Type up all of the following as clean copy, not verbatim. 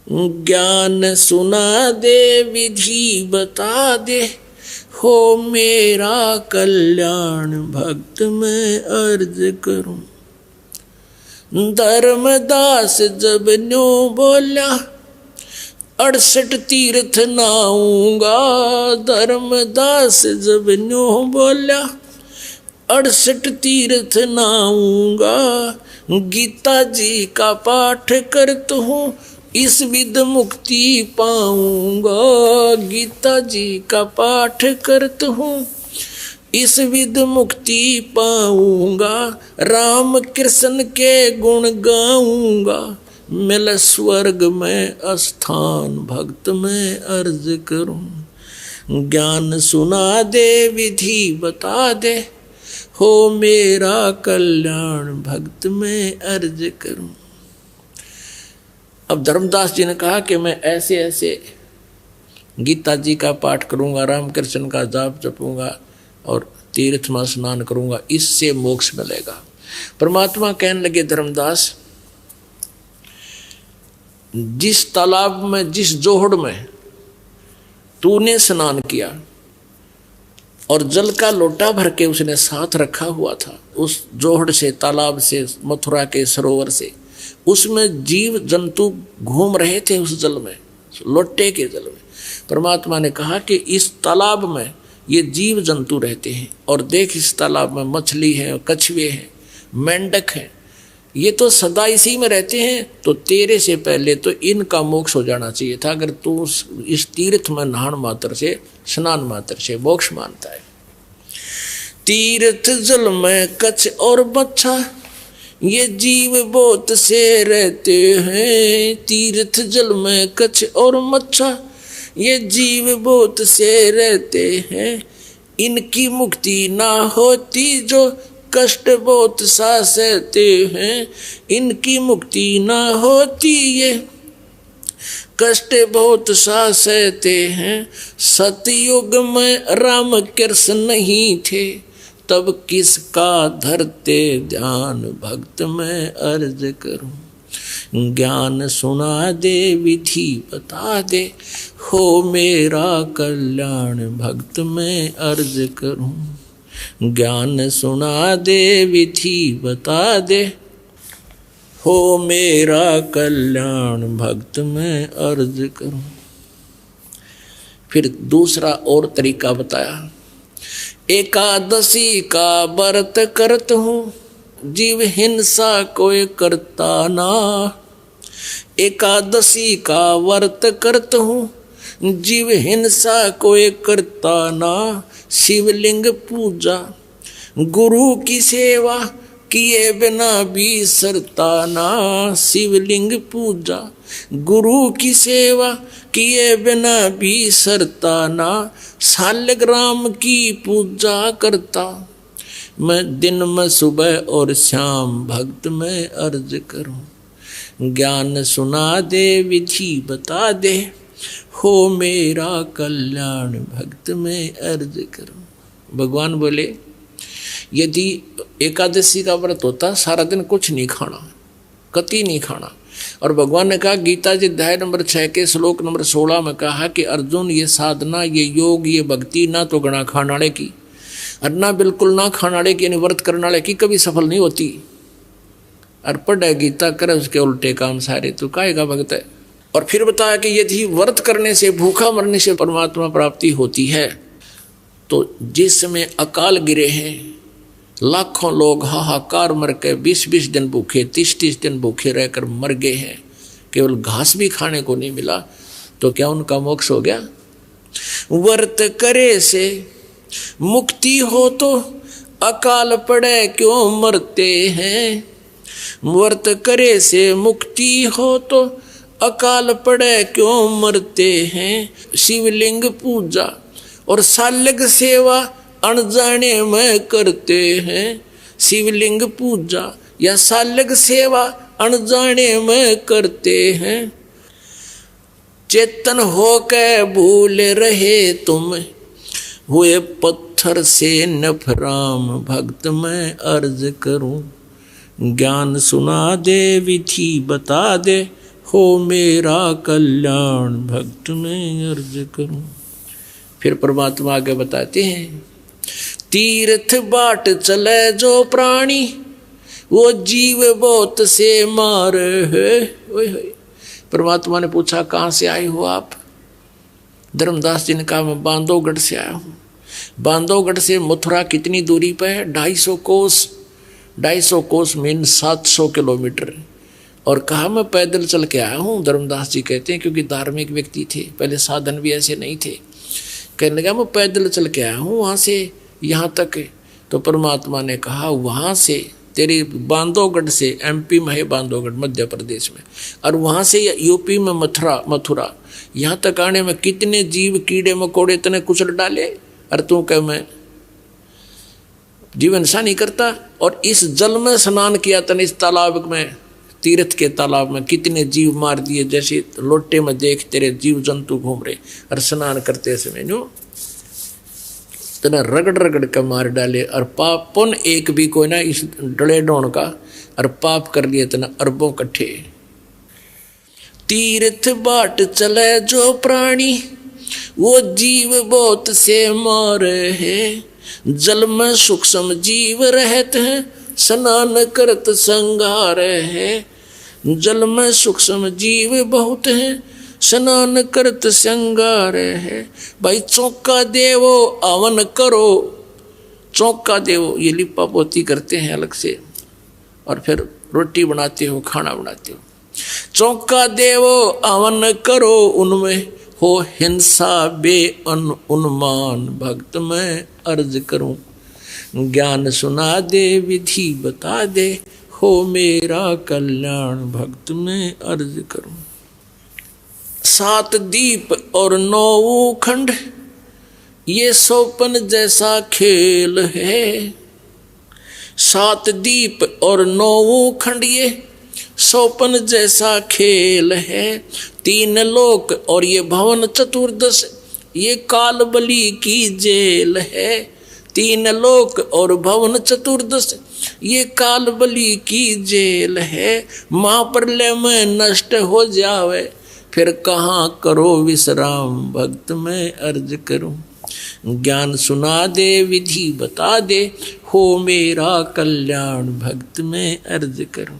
ज्ञान सुना दे विधि बता दे, हो मेरा कल्याण भक्त मैं अर्ज करूं। धर्मदास जब न्यो बोला, 68 तीर्थ नाऊंगा। धर्मदास जब न्यो बोला, 68 तीर्थ नाऊंगा। गीता जी का पाठ करता हूँ, इस विध मुक्ति पाऊंगा। गीता जी का पाठ करता हूँ, इस विध मुक्ति पाऊंगा। राम कृष्ण के गुण गाऊंगा, मिल स्वर्ग में स्थान भक्त में अर्ज करूं। ज्ञान सुना दे विधि बता दे, हो मेरा कल्याण भक्त में अर्ज करूं। अब धर्मदास जी ने कहा कि मैं ऐसे ऐसे गीता जी का पाठ करूंगा, राम कृष्ण का जाप जपूंगा और तीर्थ में स्नान करूंगा, इससे मोक्ष मिलेगा। परमात्मा कहने लगे, धर्मदास जिस तालाब में, जिस जोहड़ में तूने स्नान किया और जल का लोटा भर के उसने साथ रखा हुआ था, उस जोहड़ से, तालाब से, मथुरा के सरोवर से, उसमें जीव जंतु घूम रहे थे उस जल में, लोटे के जल में। परमात्मा ने कहा कि इस तालाब में ये जीव जंतु रहते हैं, और देख इस तालाब में मछली है, कछुए हैं, मेंढक हैं, ये तो सदा इसी में रहते हैं। तो तेरे से पहले तो इनका मोक्ष हो जाना चाहिए था, अगर तू इस तीर्थ में नहान मात्र से, स्नान मात्र से मोक्ष मानता है। तीर्थ जल में कछ और बच्चा, ये जीव बहुत से रहते हैं। तीर्थ जल में कछ और मच्छा, ये जीव बहुत से रहते हैं। इनकी मुक्ति ना होती जो कष्ट बहुत सा सहते हैं। इनकी मुक्ति ना होती ये कष्ट बहुत सा सहते हैं। सतयुग में राम कृष्ण नहीं थे, तब किसका धरते ध्यान भक्त में अर्ज करूं। ज्ञान सुना दे विधि बता दे, हो मेरा कल्याण भक्त में अर्ज करूं। ज्ञान सुना दे विधि बता दे, हो मेरा कल्याण भक्त में अर्ज करूं। फिर दूसरा और तरीका बताया, एकादशी का व्रत करत हूँ, जीव हिंसा कोई करता ना। एकादशी का व्रत करत हूँ, जीव हिंसा कोई करता ना। शिवलिंग पूजा गुरु की सेवा किए बिना भी सरता ना। शिवलिंग पूजा गुरु की सेवा किए बिना भी सरता ना। शालिग्राम की पूजा करता मैं, दिन में सुबह और शाम भक्त में अर्ज करूं। ज्ञान सुना दे विधि बता दे, हो मेरा कल्याण भक्त में अर्ज करूं। भगवान बोले, यदि एकादशी का व्रत होता, सारा दिन कुछ नहीं खाना, कति नहीं खाना। और भगवान ने कहा, गीता जी अध्याय नंबर 6 के श्लोक नंबर 16 में कहा कि अर्जुन, ये साधना, ये योग, ये भक्ति ना तो गणा खानाड़े की और ना बिल्कुल ना खानाड़े की, यानी व्रत करनाड़े की कभी सफल नहीं होती। और पढ़े गीता करे उसके उल्टे काम सारे, तो काहे का भक्त है। और फिर बताया कि यदि व्रत करने से, भूखा मरने से परमात्मा प्राप्ति होती है, तो जिस समय अकाल गिरे हैं, लाखों लोग हाहाकार मर के 20-20 दिन भूखे, 30-30 दिन भूखे रहकर मर गए हैं, केवल घास भी खाने को नहीं मिला, तो क्या उनका मोक्ष हो गया? व्रत करे से मुक्ति हो तो अकाल पड़े क्यों मरते हैं। व्रत करे से मुक्ति हो तो अकाल पड़े क्यों मरते हैं। शिवलिंग पूजा और शालिग सेवा अनजाने में करते हैं। शिवलिंग पूजा या शालिग सेवा अनजाने में करते हैं। चेतन होकर भूल रहे तुम, हुए पत्थर से नफराम भक्त मैं अर्ज करूं। ज्ञान सुना दे विधि बता दे, हो मेरा कल्याण भक्त में अर्ज करूं। फिर परमात्मा आगे बताते हैं, तीर्थ बाट चले जो प्राणी वो जीव बहुत से मार है। परमात्मा ने पूछा कहाँ से आए हो आप? धर्मदास जी ने कहा मैं बांधवगढ़ से आया हूँ। बांधवगढ़ से मथुरा कितनी दूरी पर है? 250 कोस। 250 कोस मीन 700 किलोमीटर। और कहा मैं पैदल चल के आया हूँ। धर्मदास जी कहते हैं क्योंकि धार्मिक व्यक्ति थे, पहले साधन भी ऐसे नहीं थे। कहने लगा मैं पैदल चल के आया हूँ वहाँ से यहाँ तक। तो परमात्मा ने कहा वहाँ से तेरी बांधवगढ़ से, MP में है बांधवगढ़ मध्य प्रदेश में, और वहाँ से UP में मथुरा यहाँ तक आने में कितने जीव कीड़े मकोड़े तने कुचल डाले, और तू कह मैं जीवन सा नहीं करता। और इस जल में स्नान किया तने, इस तालाब में, तीर्थ के तालाब में कितने जीव मार दिए। जैसे लोटे में देख तेरे जीव जंतु घूम रहे, और स्नान करते समय नो तना रगड़ रगड़ के मार डाले। और पाप पुन एक भी कोई ना इस डले डोन का, और पाप कर लिए तना अरबों कट्ठे। तीर्थ बाट चले जो प्राणी वो जीव बहुत से मार है। जल में सूक्ष्म जीव रहते हैं स्नान करत संगार है। जल में सूक्ष्म जीव बहुत हैं स्नान करत संगार है। भाई चौका देवो अवन करो। चौका देवो ये लिपा पोती करते हैं अलग से, और फिर रोटी बनाते हो, खाना बनाते हो। चौका देवो अवन करो उनमें हो हिंसा बे उन्मान भक्त मैं अर्ज करूं। ज्ञान सुना दे विधि बता दे हो मेरा कल्याण भक्त में अर्ज करूं। 7 दीप और 9 खंड ये सोपन जैसा खेल है। 7 दीप और 9 खंड ये सोपन जैसा खेल है। 3 लोक और ये भवन चतुर्दश ये काल बलि की जेल है। 3 लोक और भवन चतुर्दश ये काल बलि की जेल है। महाप्रलय में नष्ट हो जावे फिर कहाँ करो विश्राम भक्त में अर्ज करूं। ज्ञान सुना दे विधि बता दे हो मेरा कल्याण भक्त में अर्ज करूं।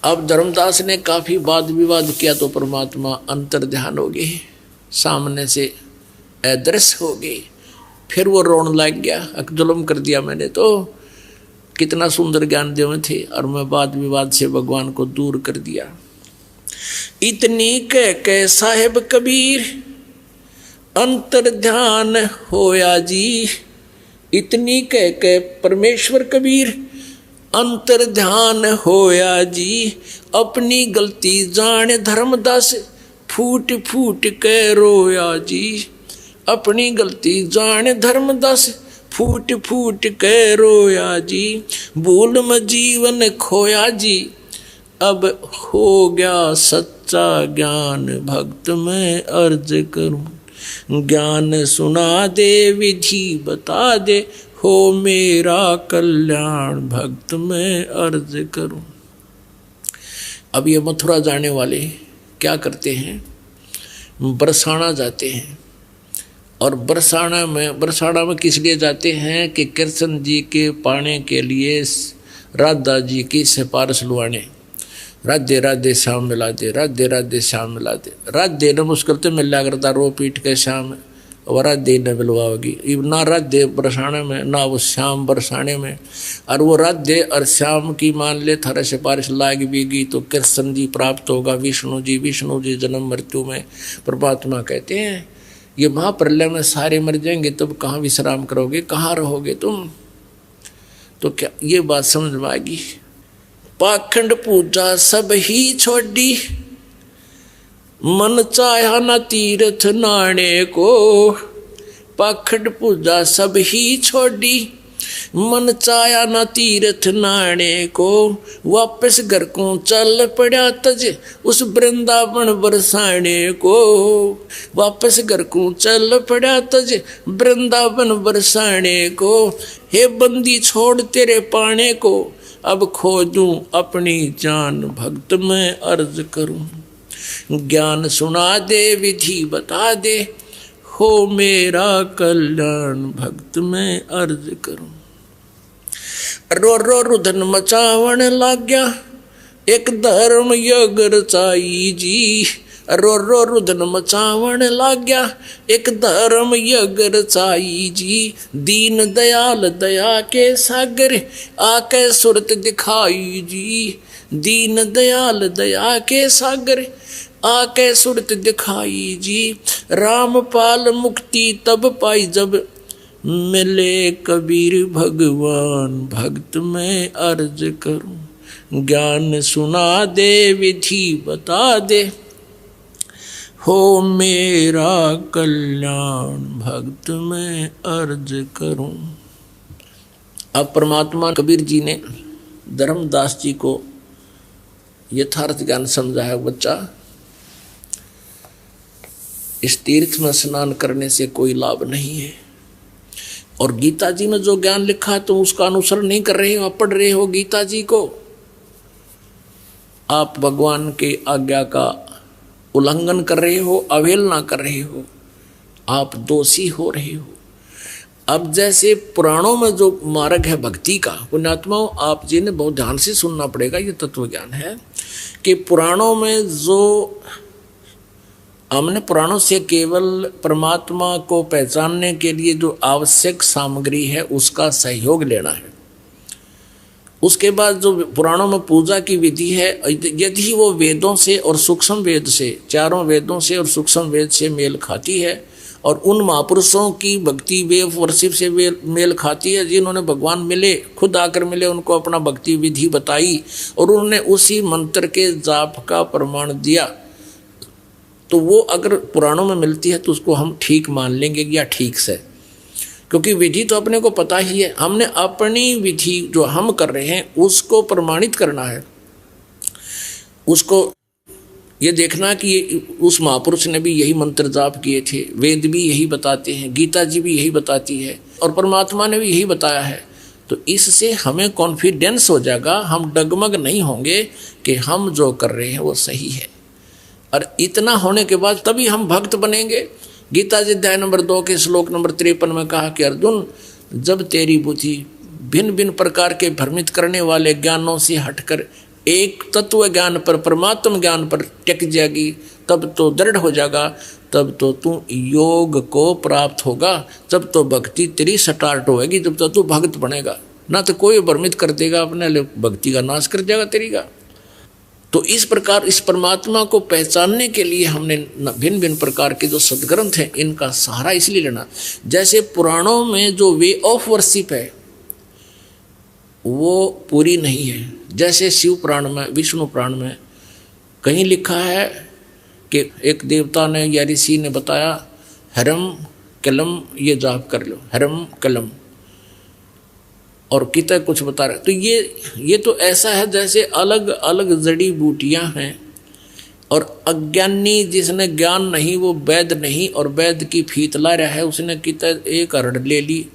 अब धर्मदास ने काफी वाद विवाद किया तो परमात्मा अंतर ध्यान हो गए, सामने से अदृश्य हो गए। फिर वो रोने लग गया, जुल्म कर दिया मैंने तो, कितना सुंदर ज्ञान देव थे और मैं वाद विवाद से भगवान को दूर कर दिया। इतनी कह साहेब कबीर अंतर ध्यान होया जी। इतनी कह परमेश्वर कबीर अंतर ध्यान होया जी। अपनी गलती जाने धर्मदास फूट फूट के रोया जी। अपनी गलती जाने धर्मदास फूट फूट के रोया जी। भूल में जीवन खोया जी अब हो गया सच्चा ज्ञान भक्त में अर्ज करूं। ज्ञान सुना दे विधि बता दे हो मेरा कल्याण भक्त में अर्ज करूं। अब ये मथुरा जाने वाले क्या करते हैं, बरसाना जाते हैं। और बरसाना में किस लिए जाते हैं कि कृष्ण जी के पाने के लिए राधा जी की सिफारिश लुआने। राधे राधे श्याम मिला दे, राधे राधे श्याम मिला दे। राधे ने मुश्किल तो मिला करता रो पीट के श्याम, और राधे न मिलवाओगी ना राधे बरसाने में ना वो श्याम बरसाने में। और वो राधे और श्याम की मान ले थारा सिफारिश लाग बीगी तो कृष्ण जी प्राप्त होगा, विष्णु जी जन्म मृत्यु में। परमात्मा कहते हैं ये महाप्रलय में सारे मर जाएंगे तब कहाँ विश्राम करोगे, कहाँ रहोगे तुम। तो क्या ये बात समझ में आएगी। पाखंड पूजा सब ही छोड़ी मन चाहा न तीर्थ नाने को। पाखंड पूजा सब ही छोड़ी मन चाया ना तीर्थ नाणे को, वापस घर को चल पड़ा तज उस वृंदावन बरसाने को। वापस घर को चल पड़ा तज वृंदावन बरसाने को। हे बंदी छोड़ तेरे पाने को, अब खोजूं अपनी जान भक्त में अर्ज करूं। ज्ञान सुना दे विधि बता दे, हो मेरा कल्याण भक्त में अर्ज करूं। रो रो रुदन मचावन लाग गया एक धर्म यज्ञ रचाई जी। रो रो रुदन मचावन लाग गया एक धर्म यज्ञ रचाई जी। दीन दयाल दया के सागर आके सुरत दिखाई जी। दीन दयाल दया के सागर आके सुरत दिखाई जी। रामपाल मुक्ति तब पाई जब मिले कबीर भगवान भक्त में अर्ज करूं। ज्ञान सुना दे विधि बता दे, हो मेरा कल्याण भक्त में अर्ज करूं। अब परमात्मा कबीर जी ने धर्मदास जी को यथार्थ ज्ञान समझाया। बच्चा, इस तीर्थ में स्नान करने से कोई लाभ नहीं है, और गीता जी में जो ज्ञान लिखा तुम उसका अनुसरण नहीं कर रहे हो, आप पढ़ रहे हो गीता जी को, आप भगवान के आज्ञा का उल्लंघन कर रहे हो, अवहेलना कर रहे हो, आप दोषी हो रहे हो। अब जैसे पुराणों में जो मार्ग है भक्ति का, पुण्यात्माओं आप जी ने बहुत ध्यान से सुनना पड़ेगा, ये तत्व ज्ञान है कि पुराणों में जो हमने पुराणों से केवल परमात्मा को पहचानने के लिए जो आवश्यक सामग्री है उसका सहयोग लेना है। उसके बाद जो पुराणों में पूजा की विधि है, यदि वो वेदों से और सूक्ष्म वेद से, चारों वेदों से और सूक्ष्म वेद से मेल खाती है और उन महापुरुषों की भक्ति वेव वर्षिप से मेल खाती है जिन्होंने भगवान मिले, खुद आकर मिले, उनको अपना भक्ति विधि बताई और उन्होंने उसी मंत्र के जाप का प्रमाण दिया, तो वो अगर पुराणों में मिलती है तो उसको हम ठीक मान लेंगे या ठीक से, क्योंकि विधि तो अपने को पता ही है। हमने अपनी विधि जो हम कर रहे हैं उसको प्रमाणित करना है, उसको ये देखना कि उस महापुरुष ने भी यही मंत्र जाप किए थे, वेद भी यही बताते हैं, गीता जी भी यही बताती है और परमात्मा ने भी यही बताया है। तो इससे हमें कॉन्फिडेंस हो जाएगा, हम डगमग नहीं होंगे कि हम जो कर रहे हैं वो सही है। और इतना होने के बाद तभी हम भक्त बनेंगे। गीता जी अध्याय नंबर 2 के श्लोक नंबर 53 में कहा कि अर्जुन, जब तेरी बुद्धि भिन्न भिन्न प्रकार के भ्रमित करने वाले ज्ञानों से हटकर एक तत्व ज्ञान पर, परमात्म ज्ञान पर टिक जाएगी, तब तो दृढ़ हो जाएगा, तब तो तू योग को प्राप्त होगा, जब तो भक्ति तेरी स्टार्ट होएगी, जब तो तू भक्त बनेगा। ना तो कोई भ्रमित कर देगा अपने लिए, भक्ति का नाश कर जाएगा तेरी का। तो इस प्रकार इस परमात्मा को पहचानने के लिए हमने भिन्न भिन्न प्रकार के जो सदग्रंथ हैं इनका सहारा इसलिए लेना। जैसे पुराणों में जो वे ऑफ वर्शिप है वो पूरी नहीं है। जैसे शिव पुराण में, विष्णु पुराण में कहीं लिखा है कि एक देवता ने या ऋषि ने बताया, हरम कलम ये जाप कर लो, हरम कलम, और कितना कुछ बता रहे। तो ये तो ऐसा है जैसे अलग अलग जड़ी बूटियां हैं, और अज्ञानी जिसने ज्ञान नहीं वो वैद नहीं, और वैद की फीत ला रहा है, उसने कितना एक अरड़ ले ली,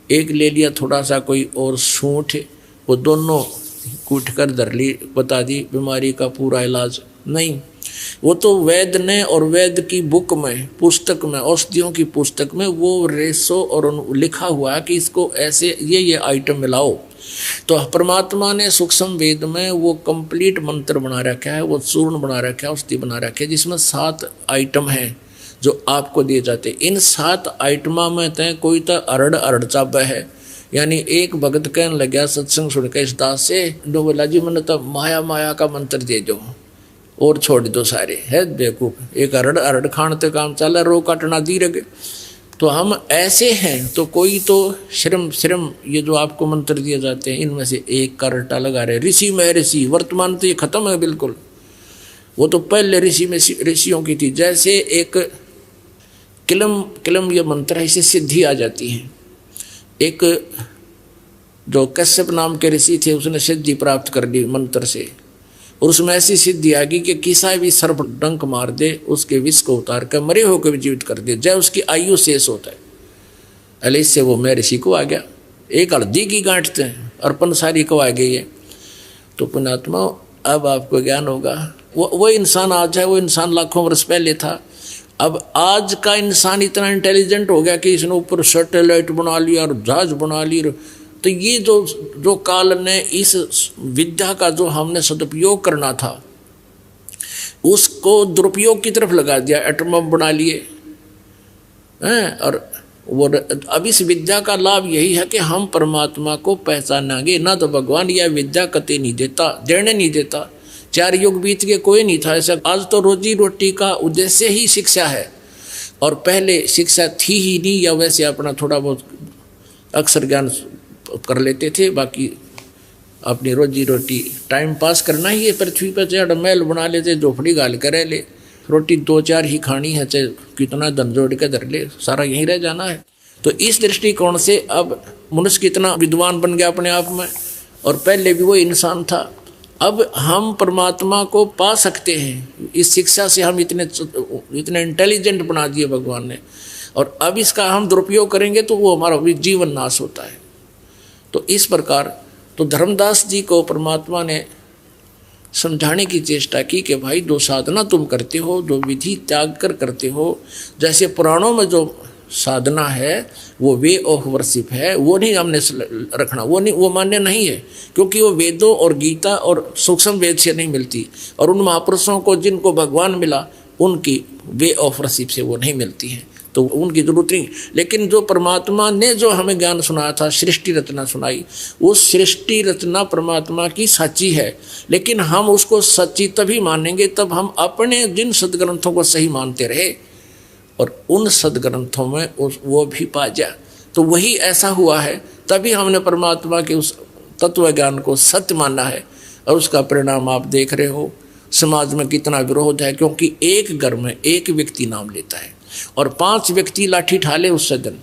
एक ले लिया थोड़ा सा कोई और सूंठ, वो दोनों कूट कर धर ली, बता दी बीमारी का पूरा इलाज नहीं। वो तो वैद ने और वैद की बुक में, पुस्तक में, औषधियों की पुस्तक में वो रेसो और लिखा हुआ है कि इसको ऐसे ये आइटम मिलाओ। तो परमात्मा ने सूक्ष्म वेद में वो कंप्लीट मंत्र बना रखा है, वो चूर्ण बना रखा है, औषधि बना रखा है, जिसमें 7 आइटम हैं जो आपको दिए जाते। इन 7 आइटमा में तय कोई तो अरड़ चाबा है, यानी एक भगत कहने लगा सत्संग सुन के इस दास से, जो बोला जी मैंने तो माया का मंत्र दे दो और छोड़ दो सारे, है बेवकूफ, एक अरड़ खान तो काम चला, रो काटना दी रगे। तो हम ऐसे हैं, तो कोई तो श्रम ये जो आपको मंत्र दिए जाते हैं इनमें से एक का रट्टा लगा रहे। ऋषि में ऋषि, वर्तमान तो ये खत्म है बिल्कुल, वो तो पहले ऋषियों की थी। जैसे एक किलम ये मंत्र है, इससे सिद्धि आ जाती है। एक जो कश्यप नाम के ऋषि थे उसने सिद्धि प्राप्त कर ली मंत्र से, और उसमें ऐसी सिद्धि आ गई कि किसा भी सर्प डंक मार दे उसके विष को उतार कर मरे होकर भी जीवित कर दे, जय उसकी आयु शेष होता है। अले इससे वो मैं ऋषि को आ गया, एक हल्दी की गांठते हैं अर्पण सारी को आ गई है। तो पुण्यात्मा अब आपको ज्ञान होगा, वो इंसान आज है, वो इंसान लाखों वर्ष पहले था। अब आज का इंसान इतना इंटेलिजेंट हो गया कि इसने ऊपर सैटेलाइट बना लिया और जहाज बना लिया। तो ये जो काल ने इस विद्या का जो हमने सदुपयोग करना था उसको दुरुपयोग की तरफ लगा दिया, एटम बम बना लिए हैं। और वो अब इस विद्या का लाभ यही है कि हम परमात्मा को पहचानेंगे, ना तो भगवान यह विद्या कते नहीं देता, देने नहीं देता। 4 युग बीत के कोई नहीं था ऐसा। आज तो रोजी रोटी का उद्देश्य ही शिक्षा है, और पहले शिक्षा थी ही नहीं, या वैसे अपना थोड़ा बहुत अक्षर ज्ञान कर लेते थे, बाकी अपनी रोजी रोटी टाइम पास करना ही है। पृथ्वी पर चाहे महल बना लेते, झोपड़ी गाल कर ले, रोटी 2-4 ही खानी है, चाहे कितना धन जोड़ के धर ले, सारा यहीं रह जाना है। तो इस दृष्टिकोण से अब मनुष्य कितना विद्वान बन गया अपने आप में, और पहले भी वो इंसान था। अब हम परमात्मा को पा सकते हैं, इस शिक्षा से हम इतने इंटेलिजेंट बना दिए भगवान ने, और अब इसका हम दुरुपयोग करेंगे तो वो हमारा जीवन नाश होता है। तो इस प्रकार तो धर्मदास जी को परमात्मा ने समझाने की चेष्टा की कि भाई जो साधना तुम करते हो, जो विधि त्याग कर करते हो, जैसे पुराणों में जो साधना है वो वे ऑफ वर्शिप है, वो नहीं हमने रखना, वो मान्य नहीं है, क्योंकि वो वेदों और गीता और सूक्ष्म वेद से नहीं मिलती, और उन महापुरुषों को जिनको भगवान मिला उनकी वे ऑफ वर्शिप से वो नहीं मिलती है, तो उनकी जरूरत नहीं। लेकिन जो परमात्मा ने जो हमें ज्ञान सुनाया था, सृष्टि रचना सुनाई, वो सृष्टि रचना परमात्मा की सच्ची है, लेकिन हम उसको सच्ची तभी मानेंगे तब हम अपने जिन सदग्रंथों को सही मानते रहे, और उन सदग्रंथों में वो भी पा जा। तो वही ऐसा हुआ है, तभी हमने परमात्मा के उस तत्व ज्ञान को सत्य माना है, और उसका परिणाम आप देख रहे हो। समाज में कितना विरोध है, क्योंकि एक घर में एक व्यक्ति नाम लेता है और 5 व्यक्ति लाठी ठाले उससे दिन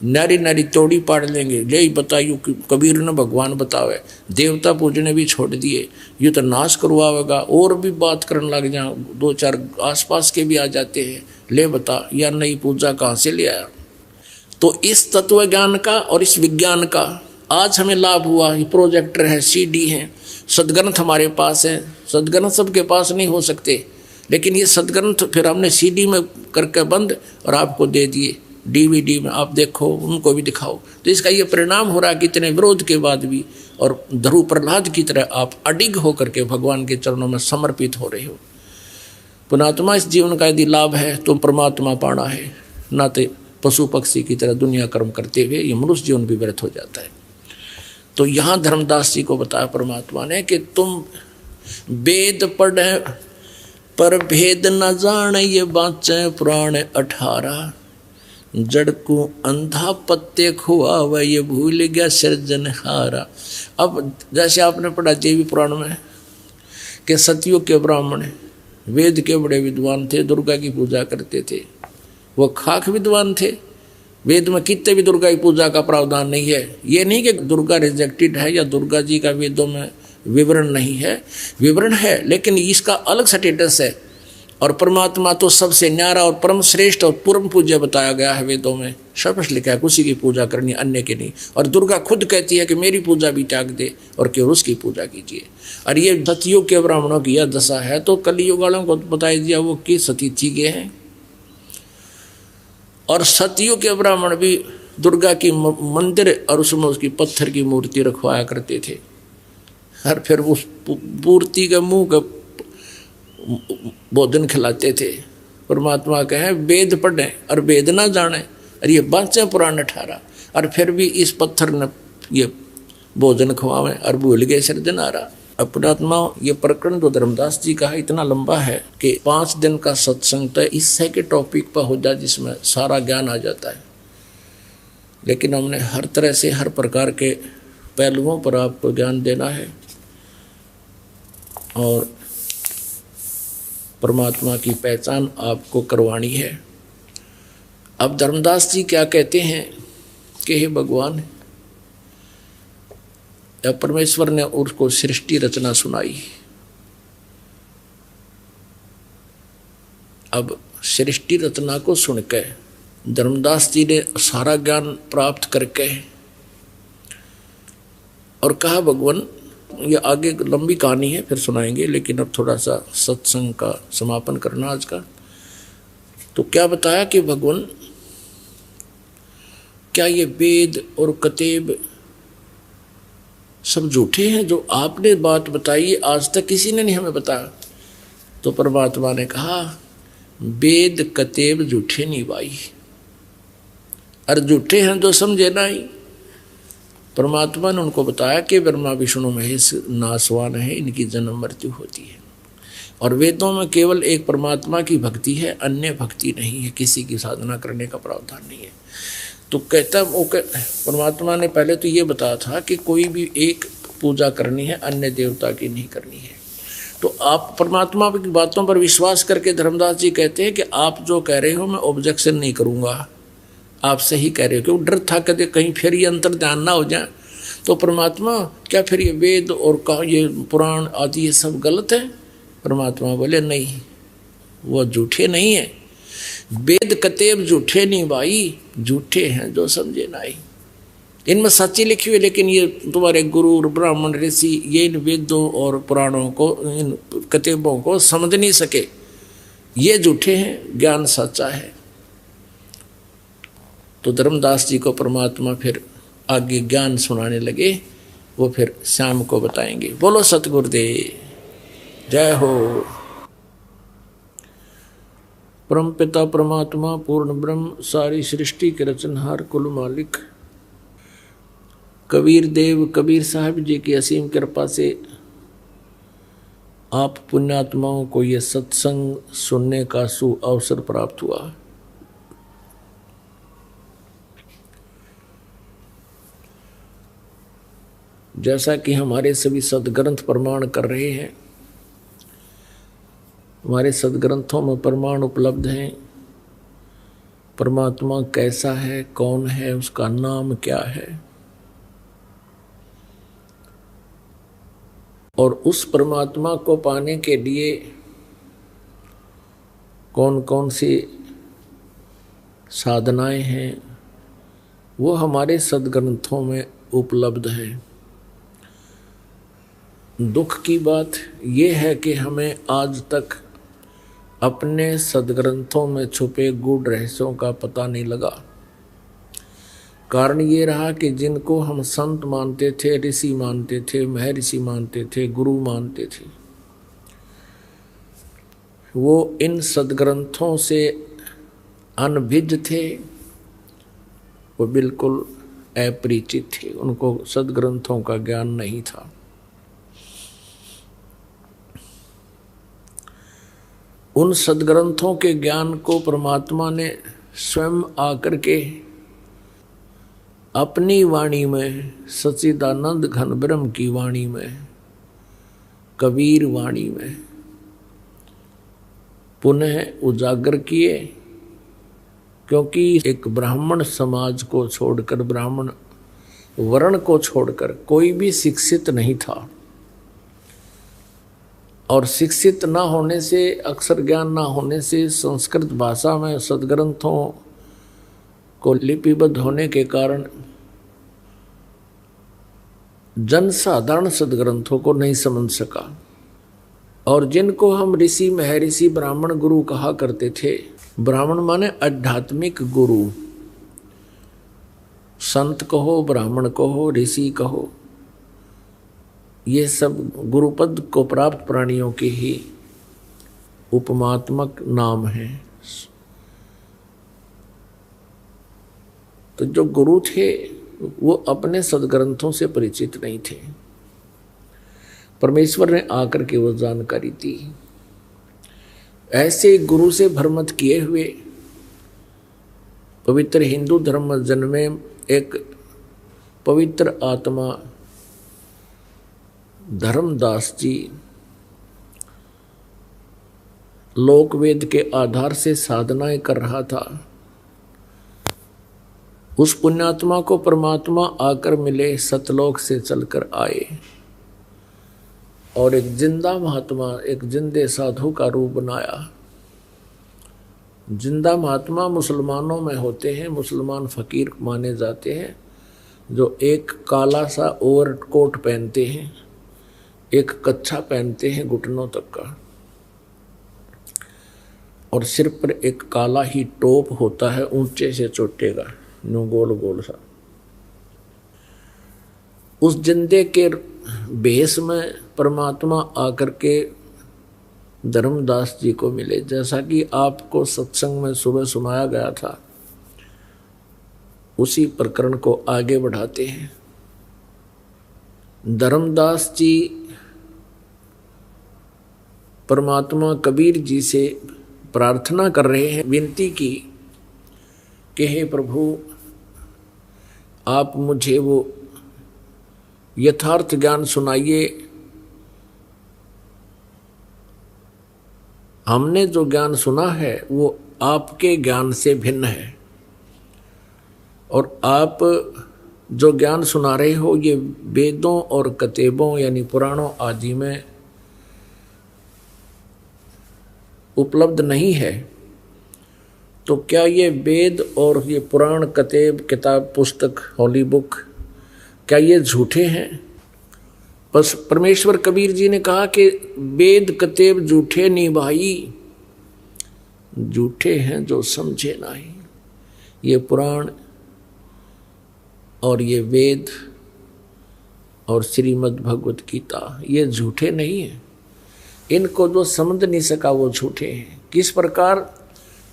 नारी नारी तोड़ी पाड़ लेंगे। ले बताइयो कि कबीर ने भगवान बतावे, देवता पूजने भी छोड़ दिए, ये तो नाश करवाएगा, और भी बात करने लग जाए, 2-4 आसपास के भी आ जाते हैं, ले बता या नई पूजा कहाँ से ले आया। तो इस तत्व ज्ञान का और इस विज्ञान का आज हमें लाभ हुआ। ये प्रोजेक्टर है, CD है, सदग्रंथ हमारे पास है। सदग्रंथ सबके पास नहीं हो सकते, लेकिन ये सदग्रंथ फिर हमने CD में करके बंद और आपको दे दिए, DVD में आप देखो, उनको भी दिखाओ। तो इसका ये परिणाम हो रहा है कि इतने विरोध के बाद भी, और ध्रुव प्रहलाद की तरह आप अडिग होकर के भगवान के चरणों में समर्पित हो रहे हो। पुणात्मा इस जीवन का यदि लाभ है तो परमात्मा पाना है, ना तो पशु पक्षी की तरह दुनिया कर्म करते हुए ये मनुष्य जीवन भी व्यर्थ हो जाता है। तो यहाँ धर्मदास जी को बताया परमात्मा ने कि तुम वेद पढ़े पर भेद न जाने, ये बाँचे पुराण 18, जड़ को अंधा पत्ते खुआवा, ये भूल गया सृजनहारा। अब जैसे आपने पढ़ा देवी पुराण में कि सतयुग के ब्राह्मण वेद के बड़े विद्वान थे, दुर्गा की पूजा करते थे, वो खाक विद्वान थे। वेद में कितने भी दुर्गा की पूजा का प्रावधान नहीं है। ये नहीं कि दुर्गा रिजेक्टेड है या दुर्गा जी का वेदों में विवरण नहीं है, विवरण है, लेकिन इसका अलग स्टेटस है। और परमात्मा तो सबसे न्यारा और परम श्रेष्ठ और पूर्व पूज्य बताया गया है वेदों में, स्पष्ट लिखा है उसी की पूजा करनी, अन्य की नहीं। और दुर्गा खुद कहती है कि मेरी पूजा भी त्याग दे और केवल उसकी पूजा कीजिए। और ये सतयुग के ब्राह्मणों की यह दशा है, तो कलयुग वालों को बताया दिया वो कि सतीथी के हैं। और सतयुग के ब्राह्मण भी दुर्गा की मंदिर और उसमें उसकी पत्थर की मूर्ति रखवाया करते थे, और फिर उस मूर्ति के मुंह का भोजन खिलाते थे। परमात्मा कहे वेद पढ़े और वेद ना जाने, और ये बाँचे पुराण 18, और फिर भी इस पत्थर ने ये भोजन खवावे और भूल गए सृजनहारा। अपनात्मा ये प्रकरण तो धर्मदास जी का इतना लंबा है कि 5 दिन का सत्संग तो इससे के टॉपिक पर हो जाए जिसमें सारा ज्ञान आ जाता है। लेकिन हमने हर तरह से हर प्रकार के पहलुओं पर आपको ज्ञान देना है और परमात्मा की पहचान आपको करवानी है। अब धर्मदास जी क्या कहते हैं कि हे भगवान, या परमेश्वर ने उसको सृष्टि रचना सुनाई। अब सृष्टि रचना को सुनकर धर्मदास जी ने सारा ज्ञान प्राप्त करके और कहा भगवान, ये आगे लंबी कहानी है फिर सुनाएंगे, लेकिन अब थोड़ा सा सत्संग का समापन करना आज का। तो क्या बताया कि भगवान, क्या ये वेद और कतेब सब झूठे हैं? जो आपने बात बताई आज तक किसी ने नहीं हमें बताया। तो परमात्मा ने कहा, वेद कतेब झूठे नहीं भाई, और झूठे हैं जो समझे नहीं। परमात्मा ने उनको बताया कि ब्रह्मा विष्णु महेश नासवान है, इनकी जन्म मृत्यु होती है, और वेदों में केवल एक परमात्मा की भक्ति है, अन्य भक्ति नहीं है, किसी की साधना करने का प्रावधान नहीं है। तो कहता परमात्मा ने पहले तो ये बताया था कि कोई भी एक पूजा करनी है, अन्य देवता की नहीं करनी है। तो आप परमात्मा की बातों पर विश्वास करके धर्मदास जी कहते हैं कि आप जो कह रहे हो मैं ऑब्जेक्शन नहीं करूँगा, आप सही कह रहे हो, क्योंकि डर था कदे कहीं फिर ये अंतर ध्यान ना हो जाए। तो परमात्मा, क्या फिर ये वेद और ये पुराण आदि ये सब गलत है? परमात्मा बोले नहीं, वो झूठे नहीं है। वेद कतेब झूठे नहीं भाई, झूठे हैं जो समझे नहीं। इनमें सच्ची लिखी हुई, लेकिन ये तुम्हारे गुरु ब्राह्मण ऋषि ये इन वेदों और पुराणों को, इन कतेबों को समझ नहीं सके, ये झूठे हैं, ज्ञान सच्चा है। तो धर्मदास जी को परमात्मा फिर आगे ज्ञान सुनाने लगे, वो फिर शाम को बताएंगे। बोलो सतगुरुदेव जय हो। परम पिता परमात्मा पूर्ण ब्रह्म सारी सृष्टि के रचनहार कुल मालिक कबीर देव कबीर साहब जी की असीम कृपा से आप पुण्यात्माओं को ये सत्संग सुनने का सुअवसर प्राप्त हुआ। जैसा कि हमारे सभी सदग्रंथ प्रमाण कर रहे हैं, हमारे सदग्रंथों में प्रमाण उपलब्ध हैं। परमात्मा कैसा है, कौन है, उसका नाम क्या है, और उस परमात्मा को पाने के लिए कौन कौन सी साधनाएं हैं, वो हमारे सदग्रंथों में उपलब्ध है। दुख की बात यह है कि हमें आज तक अपने सदग्रंथों में छुपे गूढ़ रहस्यों का पता नहीं लगा। कारण ये रहा कि जिनको हम संत मानते थे, ऋषि मानते थे, महर्षि मानते थे, गुरु मानते थे, वो इन सदग्रंथों से अनभिज्ञ थे, वो बिल्कुल अपरिचित थे, उनको सदग्रंथों का ज्ञान नहीं था। उन सदग्रंथों के ज्ञान को परमात्मा ने स्वयं आकर के अपनी वाणी में, सच्चिदानंद घन ब्रह्म की वाणी में, कबीर वाणी में पुनः उजागर किए। क्योंकि एक ब्राह्मण समाज को छोड़कर, ब्राह्मण वर्ण को छोड़कर कोई भी शिक्षित नहीं था, और शिक्षित ना होने से, अक्षर ज्ञान ना होने से, संस्कृत भाषा में सदग्रंथों को लिपिबद्ध होने के कारण जनसाधारण सदग्रंथों को नहीं समझ सका। और जिनको हम ऋषि महर्षि ब्राह्मण गुरु कहा करते थे, ब्राह्मण माने आध्यात्मिक गुरु, संत कहो, ब्राह्मण कहो, ऋषि कहो, ये सब गुरुपद को प्राप्त प्राणियों के ही उपमात्मक नाम हैं। तो जो गुरु थे वो अपने सदग्रंथों से परिचित नहीं थे। परमेश्वर ने आकर के वो जानकारी दी। ऐसे गुरु से भ्रमित किए हुए पवित्र हिंदू धर्म में जन्मे एक पवित्र आत्मा धर्मदास जी लोकवेद के आधार से साधनाएं कर रहा था। उस पुण्यात्मा को परमात्मा आकर मिले, सतलोक से चलकर आए और एक जिंदा महात्मा, एक जिंदे साधु का रूप बनाया। जिंदा महात्मा मुसलमानों में होते हैं, मुसलमान फकीर माने जाते हैं, जो एक काला सा ओवरकोट पहनते हैं, एक कच्छा पहनते हैं घुटनों तक का, और सिर पर एक काला ही टोप होता है ऊंचे से चोटे का, नो गोल गोल सा। उस जिंदे के भेष में परमात्मा आकर के धर्मदास जी को मिले। जैसा कि आपको सत्संग में सुबह सुनाया गया था, उसी प्रकरण को आगे बढ़ाते हैं। धर्मदास जी परमात्मा कबीर जी से प्रार्थना कर रहे हैं, विनती की कि हे प्रभु, आप मुझे वो यथार्थ ज्ञान सुनाइए। हमने जो ज्ञान सुना है वो आपके ज्ञान से भिन्न है, और आप जो ज्ञान सुना रहे हो ये वेदों और कतेबों यानी पुराणों आदि में उपलब्ध नहीं है। तो क्या ये वेद और ये पुराण, कतेब, किताब, पुस्तक, होली बुक, क्या ये झूठे हैं? बस परमेश्वर कबीर जी ने कहा कि वेद कतेब झूठे नहीं भाई, झूठे हैं जो समझे नहीं। ये पुराण और ये वेद और श्रीमद् भगवत गीता ये झूठे नहीं हैं। इनको जो समझ नहीं सका वो झूठे हैं। किस प्रकार?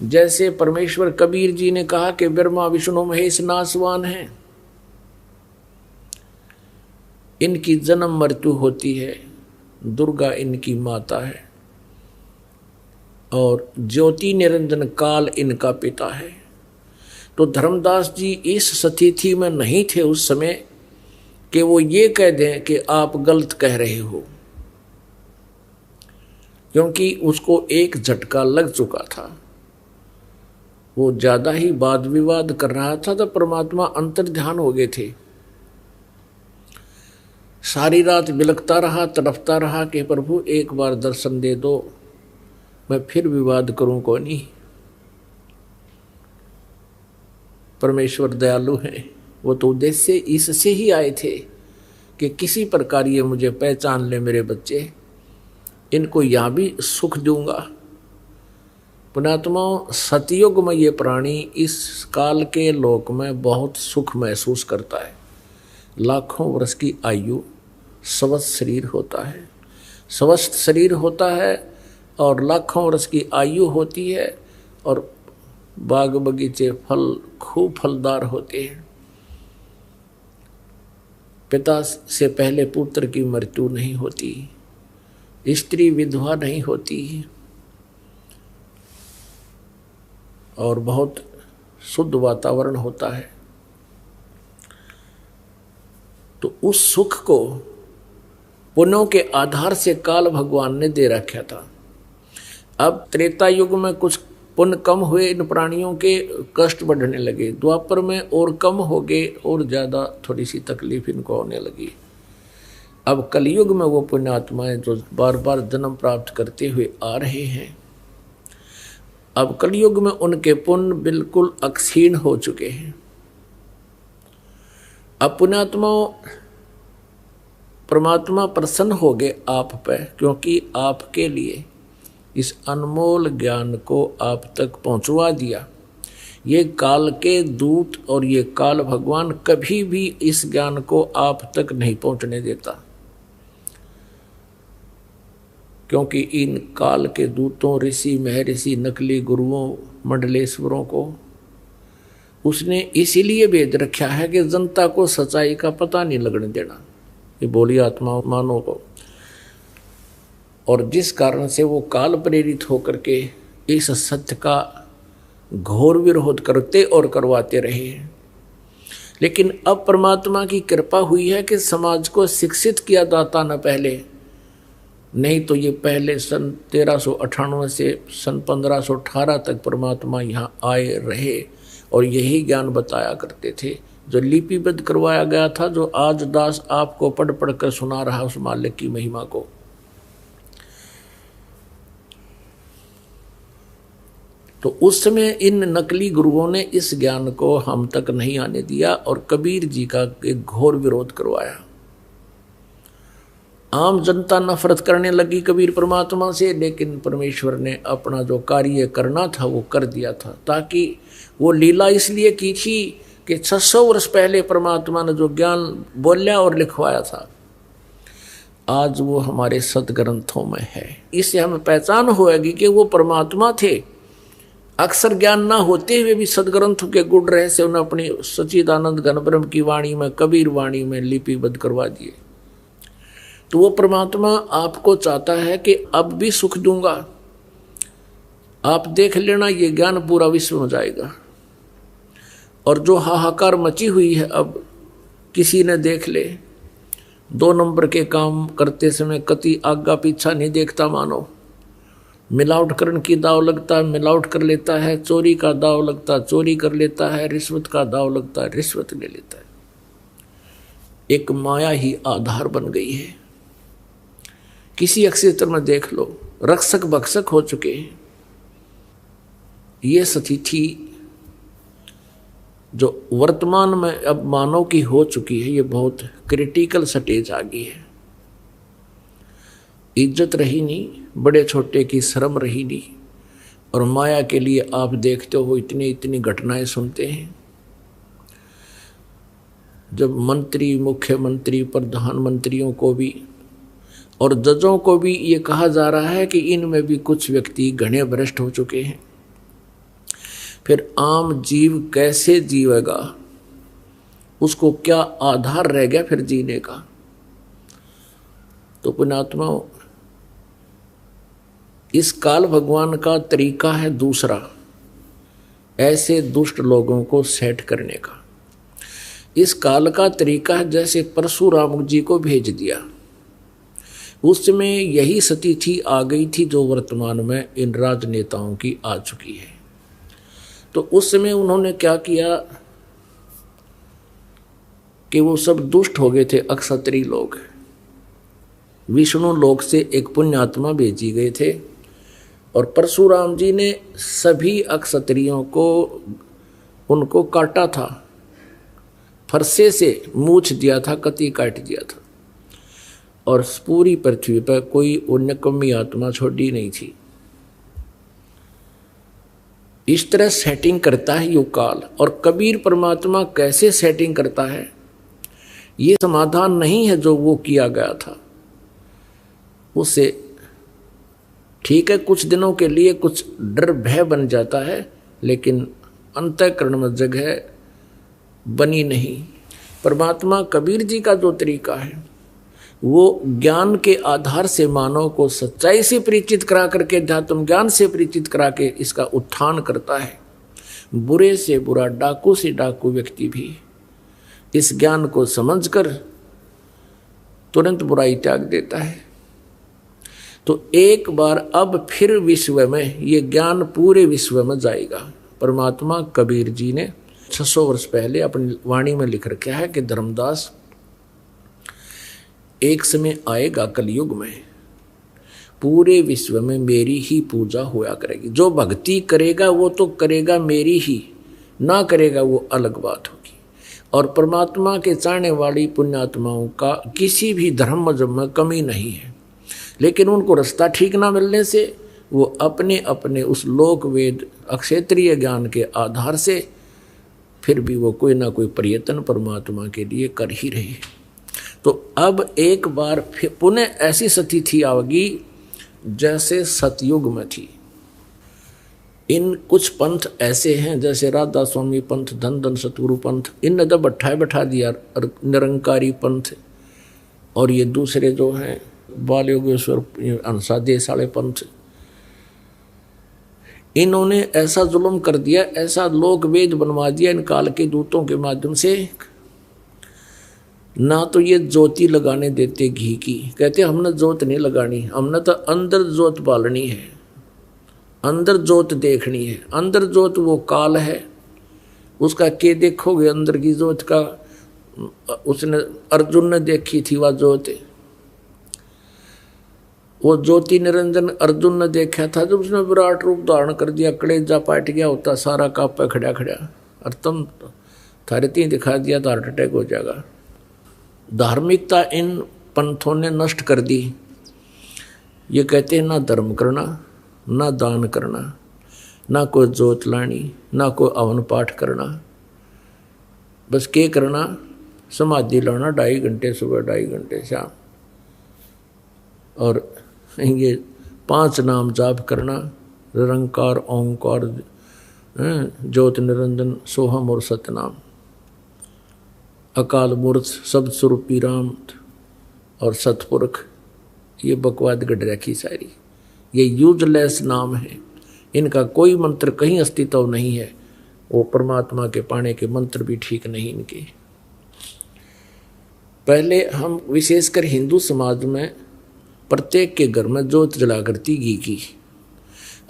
जैसे परमेश्वर कबीर जी ने कहा कि ब्रह्मा विष्णु महेश नासवान हैं, इनकी जन्म मृत्यु होती है, दुर्गा इनकी माता है, और ज्योति निरंजन काल इनका पिता है। तो धर्मदास जी इस स्थिति में नहीं थे उस समय कि वो ये कह दें कि आप गलत कह रहे हो, क्योंकि उसको एक झटका लग चुका था। वो ज्यादा ही वाद विवाद कर रहा था, तो परमात्मा अंतर्ध्यान हो गए थे। सारी रात बिलखता रहा, तड़पता रहा कि प्रभु एक बार दर्शन दे दो, मैं फिर विवाद करूं को नहीं। परमेश्वर दयालु है, वो तो उद्देश्य इससे ही आए थे कि किसी प्रकार ये मुझे पहचान ले मेरे बच्चे, इनको यहाँ भी सुख दूंगा। पुण्यात्मा, सतयुग में ये प्राणी इस काल के लोक में बहुत सुख महसूस करता है। लाखों वर्ष की आयु, स्वस्थ शरीर होता है, स्वस्थ शरीर होता है और लाखों वर्ष की आयु होती है, और बाग बगीचे फल खूब फलदार होते हैं। पिता से पहले पुत्र की मृत्यु नहीं होती, स्त्री विधवा नहीं होती, और बहुत शुद्ध वातावरण होता है। तो उस सुख को पुण्यों के आधार से काल भगवान ने दे रखा था। अब त्रेता युग में कुछ पुण्य कम हुए, इन प्राणियों के कष्ट बढ़ने लगे। द्वापर में और कम हो गए और ज़्यादा थोड़ी सी तकलीफ इनको होने लगी। अब कलयुग में वो पुण्यात्माएं जो बार बार जन्म प्राप्त करते हुए आ रहे हैं, अब कलयुग में उनके पुण्य बिल्कुल अक्षीण हो चुके हैं। अब पुण्यात्माओं, परमात्मा प्रसन्न हो गए आप पे, क्योंकि आपके लिए इस अनमोल ज्ञान को आप तक पहुंचवा दिया। ये काल के दूत और ये काल भगवान कभी भी इस ज्ञान को आप तक नहीं पहुंचने देता, क्योंकि इन काल के दूतों, ऋषि, महर्षि, नकली गुरुओं, मंडलेश्वरों को उसने इसीलिए भेज रखा है कि जनता को सच्चाई का पता नहीं लगने देना, ये बोली आत्मा मानव को। और जिस कारण से वो काल प्रेरित होकर के इस सत्य का घोर विरोध करते और करवाते रहे हैं। लेकिन अब परमात्मा की कृपा हुई है कि समाज को शिक्षित किया जाता न पहले, नहीं तो ये पहले सन 1398 से सन 1518 तक परमात्मा यहाँ आए रहे और यही ज्ञान बताया करते थे जो लिपिबद्ध करवाया गया था, जो आज दास आपको पढ़ पढ़ कर सुना रहा उस मालिक की महिमा को। तो उस समय इन नकली गुरुओं ने इस ज्ञान को हम तक नहीं आने दिया और कबीर जी का एक घोर विरोध करवाया। आम जनता नफरत करने लगी कबीर परमात्मा से, लेकिन परमेश्वर ने अपना जो कार्य करना था वो कर दिया था। ताकि वो लीला इसलिए की थी कि 600 वर्ष पहले परमात्मा ने जो ज्ञान बोला और लिखवाया था, आज वो हमारे सदग्रंथों में है। इससे हमें पहचान होगी कि वो परमात्मा थे। अक्सर ज्ञान ना होते हुए भी सदग्रंथों के गुण रहस्य उन्हें अपनी सच्चिदानंद घन ब्रह्म की वाणी में, कबीर वाणी में लिपिबद्ध करवा दिए। तो वो परमात्मा आपको चाहता है कि अब भी सुख दूंगा, आप देख लेना, ये ज्ञान पूरा विश्व में जाएगा। और जो हाहाकार मची हुई है अब किसी ने देख ले, 2 नंबर के काम करते समय कति आगा पीछा नहीं देखता, मानो मिलावट करने की दाव लगता है मिलावट कर लेता है, चोरी का दाव लगता है चोरी कर लेता है, रिश्वत का दाव लगता है रिश्वत ले लेता है। एक माया ही आधार बन गई है। किसी क्षेत्र में देख लो, रक्षक भक्षक हो चुके हैं। ये स्थिति जो वर्तमान में अब मानव की हो चुकी है, ये बहुत क्रिटिकल स्टेज आ गई है। इज्जत रही नहीं, बड़े छोटे की शर्म रही नहीं, और माया के लिए आप देखते हो इतनी इतनी घटनाएं सुनते हैं। जब मंत्री, मुख्यमंत्री, प्रधानमंत्रियों को भी और जजों को भी ये कहा जा रहा है कि इनमें भी कुछ व्यक्ति घने भ्रष्ट हो चुके हैं, फिर आम जीव कैसे जीवेगा? उसको क्या आधार रह गया फिर जीने का? तो पुण्यात्माओं, इस काल भगवान का तरीका है दूसरा, ऐसे दुष्ट लोगों को सेट करने का। इस काल का तरीका है जैसे परशुराम जी को भेज दिया, उस समय यही स्थिति आ गई थी जो वर्तमान में इन राजनेताओं की आ चुकी है। तो उस समय उन्होंने क्या किया कि वो सब दुष्ट हो गए थे। अक्षत्री लोग विष्णु लोक से एक पुण्यात्मा भेजी गए थे और परशुराम जी ने सभी अक्षत्रियों को उनको काटा था, फरसे से मूछ दिया था, कती काट दिया था, और पूरी पृथ्वी पर कोई उन्नकम्मी आत्मा छोड़ी नहीं थी। इस तरह सेटिंग करता है युग काल। और कबीर परमात्मा कैसे सेटिंग करता है, ये समाधान नहीं है जो वो किया गया था। उससे ठीक है, कुछ दिनों के लिए कुछ डर भय बन जाता है, लेकिन अंतःकरण में जगह बनी नहीं। परमात्मा कबीर जी का जो तरीका है वो ज्ञान के आधार से मानव को सच्चाई से परिचित करा करके, अध्यात्म ज्ञान से परिचित करा के इसका उत्थान करता है। बुरे से बुरा, डाकू से डाकू व्यक्ति भी इस ज्ञान को समझकर तुरंत बुराई त्याग देता है। तो एक बार अब फिर विश्व में ये ज्ञान पूरे विश्व में जाएगा। परमात्मा कबीर जी ने 600 वर्ष पहले अपनी वाणी में लिख रखा है कि धर्मदास, एक समय आएगा कलयुग में पूरे विश्व में मेरी ही पूजा होया करेगी। जो भक्ति करेगा वो तो करेगा मेरी ही, ना करेगा वो अलग बात होगी। और परमात्मा के चाहने वाली पुण्यात्माओं का किसी भी धर्म मजहब में कमी नहीं है, लेकिन उनको रास्ता ठीक ना मिलने से वो अपने अपने उस लोक वेद अक्षेत्रीय ज्ञान के आधार से फिर भी वो कोई ना कोई प्रयत्न परमात्मा के लिए कर ही रहे। तो अब एक बार फिर पुनः ऐसी स्थिति आएगी जैसे सतयुग में थी। इन कुछ पंथ ऐसे हैं जैसे राधा स्वामी पंथ, धन धन सतगुरु पंथ, इन जब बैठा दिया निरंकारी पंथ, और ये दूसरे जो हैं बाल योगेश्वर अंसा देश वाले पंथ, इन्होंने ऐसा जुल्म कर दिया, ऐसा लोक वेद बनवा दिया इन काल के दूतों के माध्यम से। ना तो ये ज्योति लगाने देते घी की, कहते हमने ज्योत नहीं लगानी, हमने तो अंदर ज्योत पालनी है, अंदर ज्योत देखनी है। अंदर ज्योत वो काल है उसका के देखोगे अंदर की जोत का, उसने अर्जुन ने देखी थी वह जोत, वो ज्योति निरंजन अर्जुन ने देखा था जब उसने विराट रूप धारण कर दिया, कलेजा पाट गया होता सारा कापा खड़ा खड़ा, और तुम थरती दिखा दिया तो हार्ट अटैक हो जाएगा। धार्मिकता इन पंथों ने नष्ट कर दी। ये कहते हैं ना धर्म करना, ना दान करना, ना कोई जोत लानी, ना कोई अवन पाठ करना, बस के करना समाधि लाना 2.5 घंटे सुबह 2.5 घंटे शाम, और ये 5 नाम जाप करना, निरंकार ओंकार ज्योत निरंजन सोहम और सतनाम, अकाल मूर्त शब्द स्वरूपी राम और सतपुरख। ये बकवाद गढ़ रखी सारी, ये यूजलेस नाम है, इनका कोई मंत्र कहीं अस्तित्व नहीं है। वो परमात्मा के पाने के मंत्र भी ठीक नहीं इनके। पहले हम विशेषकर हिंदू समाज में प्रत्येक के घर में जोत जला करती घी की।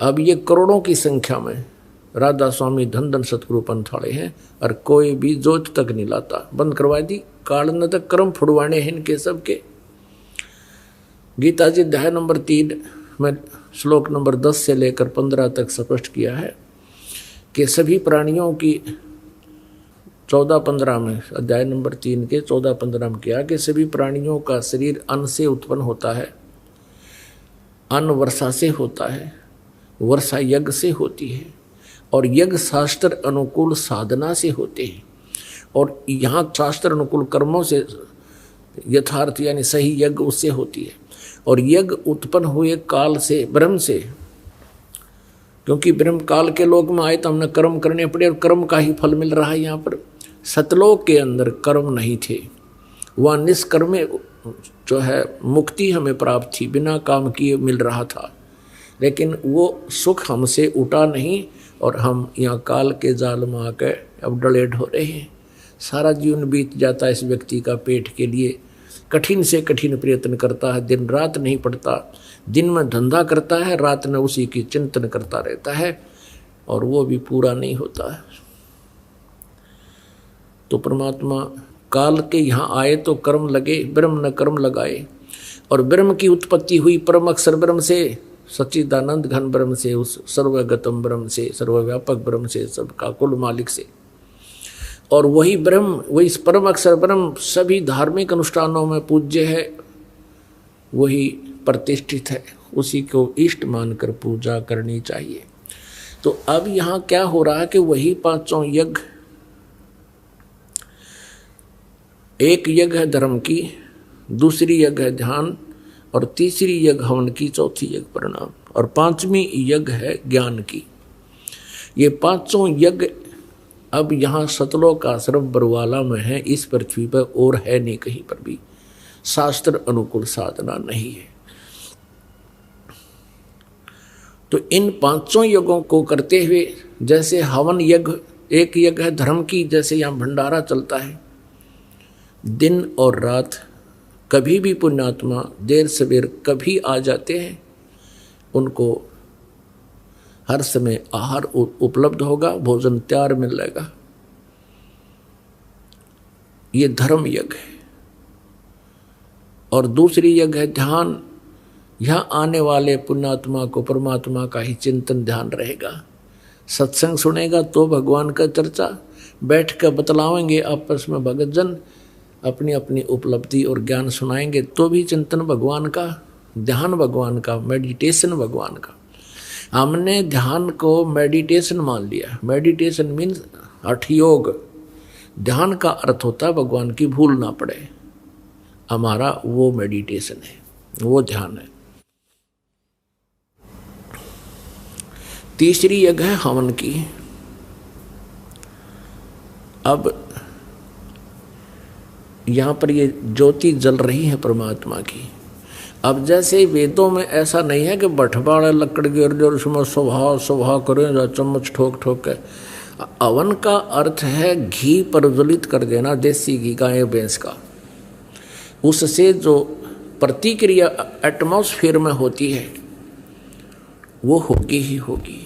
अब ये करोड़ों की संख्या में राधा स्वामी धन धन सतगुरु पंथ वाले हैं, और कोई भी जोत तक नहीं लाता, बंद करवा दी। काल न तक कर्म फुड़वाने हैं इनके सबके। गीता जी अध्याय नंबर 3 में श्लोक नंबर 10 से लेकर 15 तक स्पष्ट किया है कि सभी प्राणियों की 14-15 में, अध्याय नंबर 3 के 14-15 में किया कि सभी प्राणियों का शरीर अन्न से उत्पन्न होता है, अन्न वर्षा से होता है, वर्षा यज्ञ से होती है, और यज्ञ शास्त्र अनुकूल साधना से होते हैं, और यहाँ शास्त्र अनुकूल कर्मों से यथार्थ यानी सही यज्ञ उससे होती है। और यज्ञ उत्पन्न हुए काल से, ब्रह्म से, क्योंकि ब्रह्म काल के लोक में आए तो हमने कर्म करने पड़े, और कर्म का ही फल मिल रहा है। यहाँ पर सतलोक के अंदर कर्म नहीं थे, वह निष्कर्म जो है मुक्ति हमें प्राप्त थी, बिना काम किए मिल रहा था, लेकिन वो सुख हमसे उठा नहीं, और हम यहाँ काल के जाल में आकर अब डले ढो रहे हैं। सारा जीवन बीत जाता है इस व्यक्ति का पेट के लिए, कठिन से कठिन प्रयत्न करता है, दिन रात नहीं पड़ता, दिन में धंधा करता है, रात में उसी की चिंतन करता रहता है, और वो भी पूरा नहीं होता है। तो परमात्मा काल के यहाँ आए तो कर्म लगे, ब्रह्म न कर्म लगाए, और ब्रह्म की उत्पत्ति हुई परम अक्षर ब्रह्म से, सच्चिदानंद घन ब्रह्म से, उस सर्वगतम ब्रह्म से, सर्वव्यापक ब्रह्म से, सबका कुल मालिक से। और वही ब्रह्म, वही परम अक्षर ब्रह्म सभी धार्मिक अनुष्ठानों में पूज्य है, वही प्रतिष्ठित है, उसी को इष्ट मानकर पूजा करनी चाहिए। तो अब यहाँ क्या हो रहा है कि वही 5 यज्ञ, एक यज्ञ है धर्म की, दूसरी यज्ञ है ध्यान, और तीसरी यज्ञ हवन की, चौथी यज्ञ प्रणाम, और 5वीं यज्ञ है ज्ञान की। ये 5 यज्ञ अब यहाँ सतलोक आश्रम बरवाला में है, इस पृथ्वी पर और है नहीं कहीं पर भी। शास्त्र अनुकूल साधना नहीं है। तो इन 5 यज्ञों को करते हुए, जैसे हवन यज्ञ, एक यज्ञ है धर्म की, जैसे यहाँ भंडारा चलता है दिन और रात, कभी भी पुण्यात्मा देर सवेर कभी आ जाते हैं, उनको हर समय आहार उपलब्ध होगा, भोजन तैयार मिलेगा। ये धर्म यज्ञ है। और दूसरी यज्ञ है ध्यान। यहाँ आने वाले पुण्यात्मा को परमात्मा का ही चिंतन ध्यान रहेगा। सत्संग सुनेगा तो भगवान का चर्चा, बैठ कर बतलावेंगे आपस में भगत जन, अपनी अपनी उपलब्धि और ज्ञान सुनाएंगे तो भी चिंतन भगवान का, ध्यान भगवान का, मेडिटेशन भगवान का। हमने ध्यान को मेडिटेशन मान लिया। मेडिटेशन मीन्स हठ योग। ध्यान का अर्थ होता है भगवान की भूल ना पड़े, हमारा वो मेडिटेशन है, वो ध्यान है। तीसरी यज्ञ है हवन की। अब यहाँ पर ये ज्योति जल रही है परमात्मा की। अब जैसे वेदों में ऐसा नहीं है कि बठवाड़ा लकड़ गिर जो उसमें सुबह करें चम्मच ठोक ठोक के। हवन का अर्थ है घी प्रज्वलित कर देना, देसी घी गाय भैंस का। उससे जो प्रतिक्रिया एटमॉस्फेयर में होती है वो होगी ही होगी।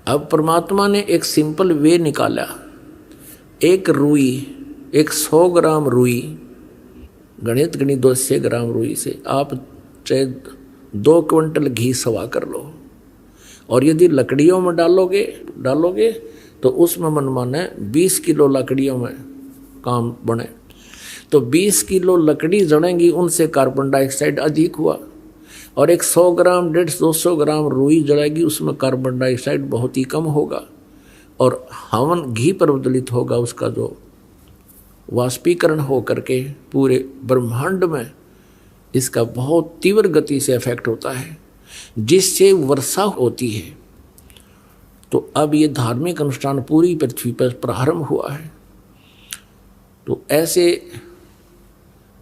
अब परमात्मा ने एक सिंपल वे निकाला। एक रुई, एक 100 ग्राम रुई, गणित 200 ग्राम रुई से आप चाहे 2 क्विंटल घी सवा कर लो, और यदि लकड़ियों में डालोगे तो उसमें मनमाना 20 किलो लकड़ियों में काम बने। तो 20 किलो लकड़ी जड़ेंगी, उनसे कार्बन डाइऑक्साइड अधिक हुआ। और एक 100 ग्राम 150-200 ग्राम रुई जड़ेगी, उसमें कार्बन डाइऑक्साइड बहुत ही कम होगा और हवन घी पर बदलित होगा। उसका जो वाष्पीकरण हो करके पूरे ब्रह्मांड में इसका बहुत तीव्र गति से इफेक्ट होता है, जिससे वर्षा होती है। तो अब ये धार्मिक अनुष्ठान पूरी पृथ्वी पर प्रारंभ हुआ है। तो ऐसे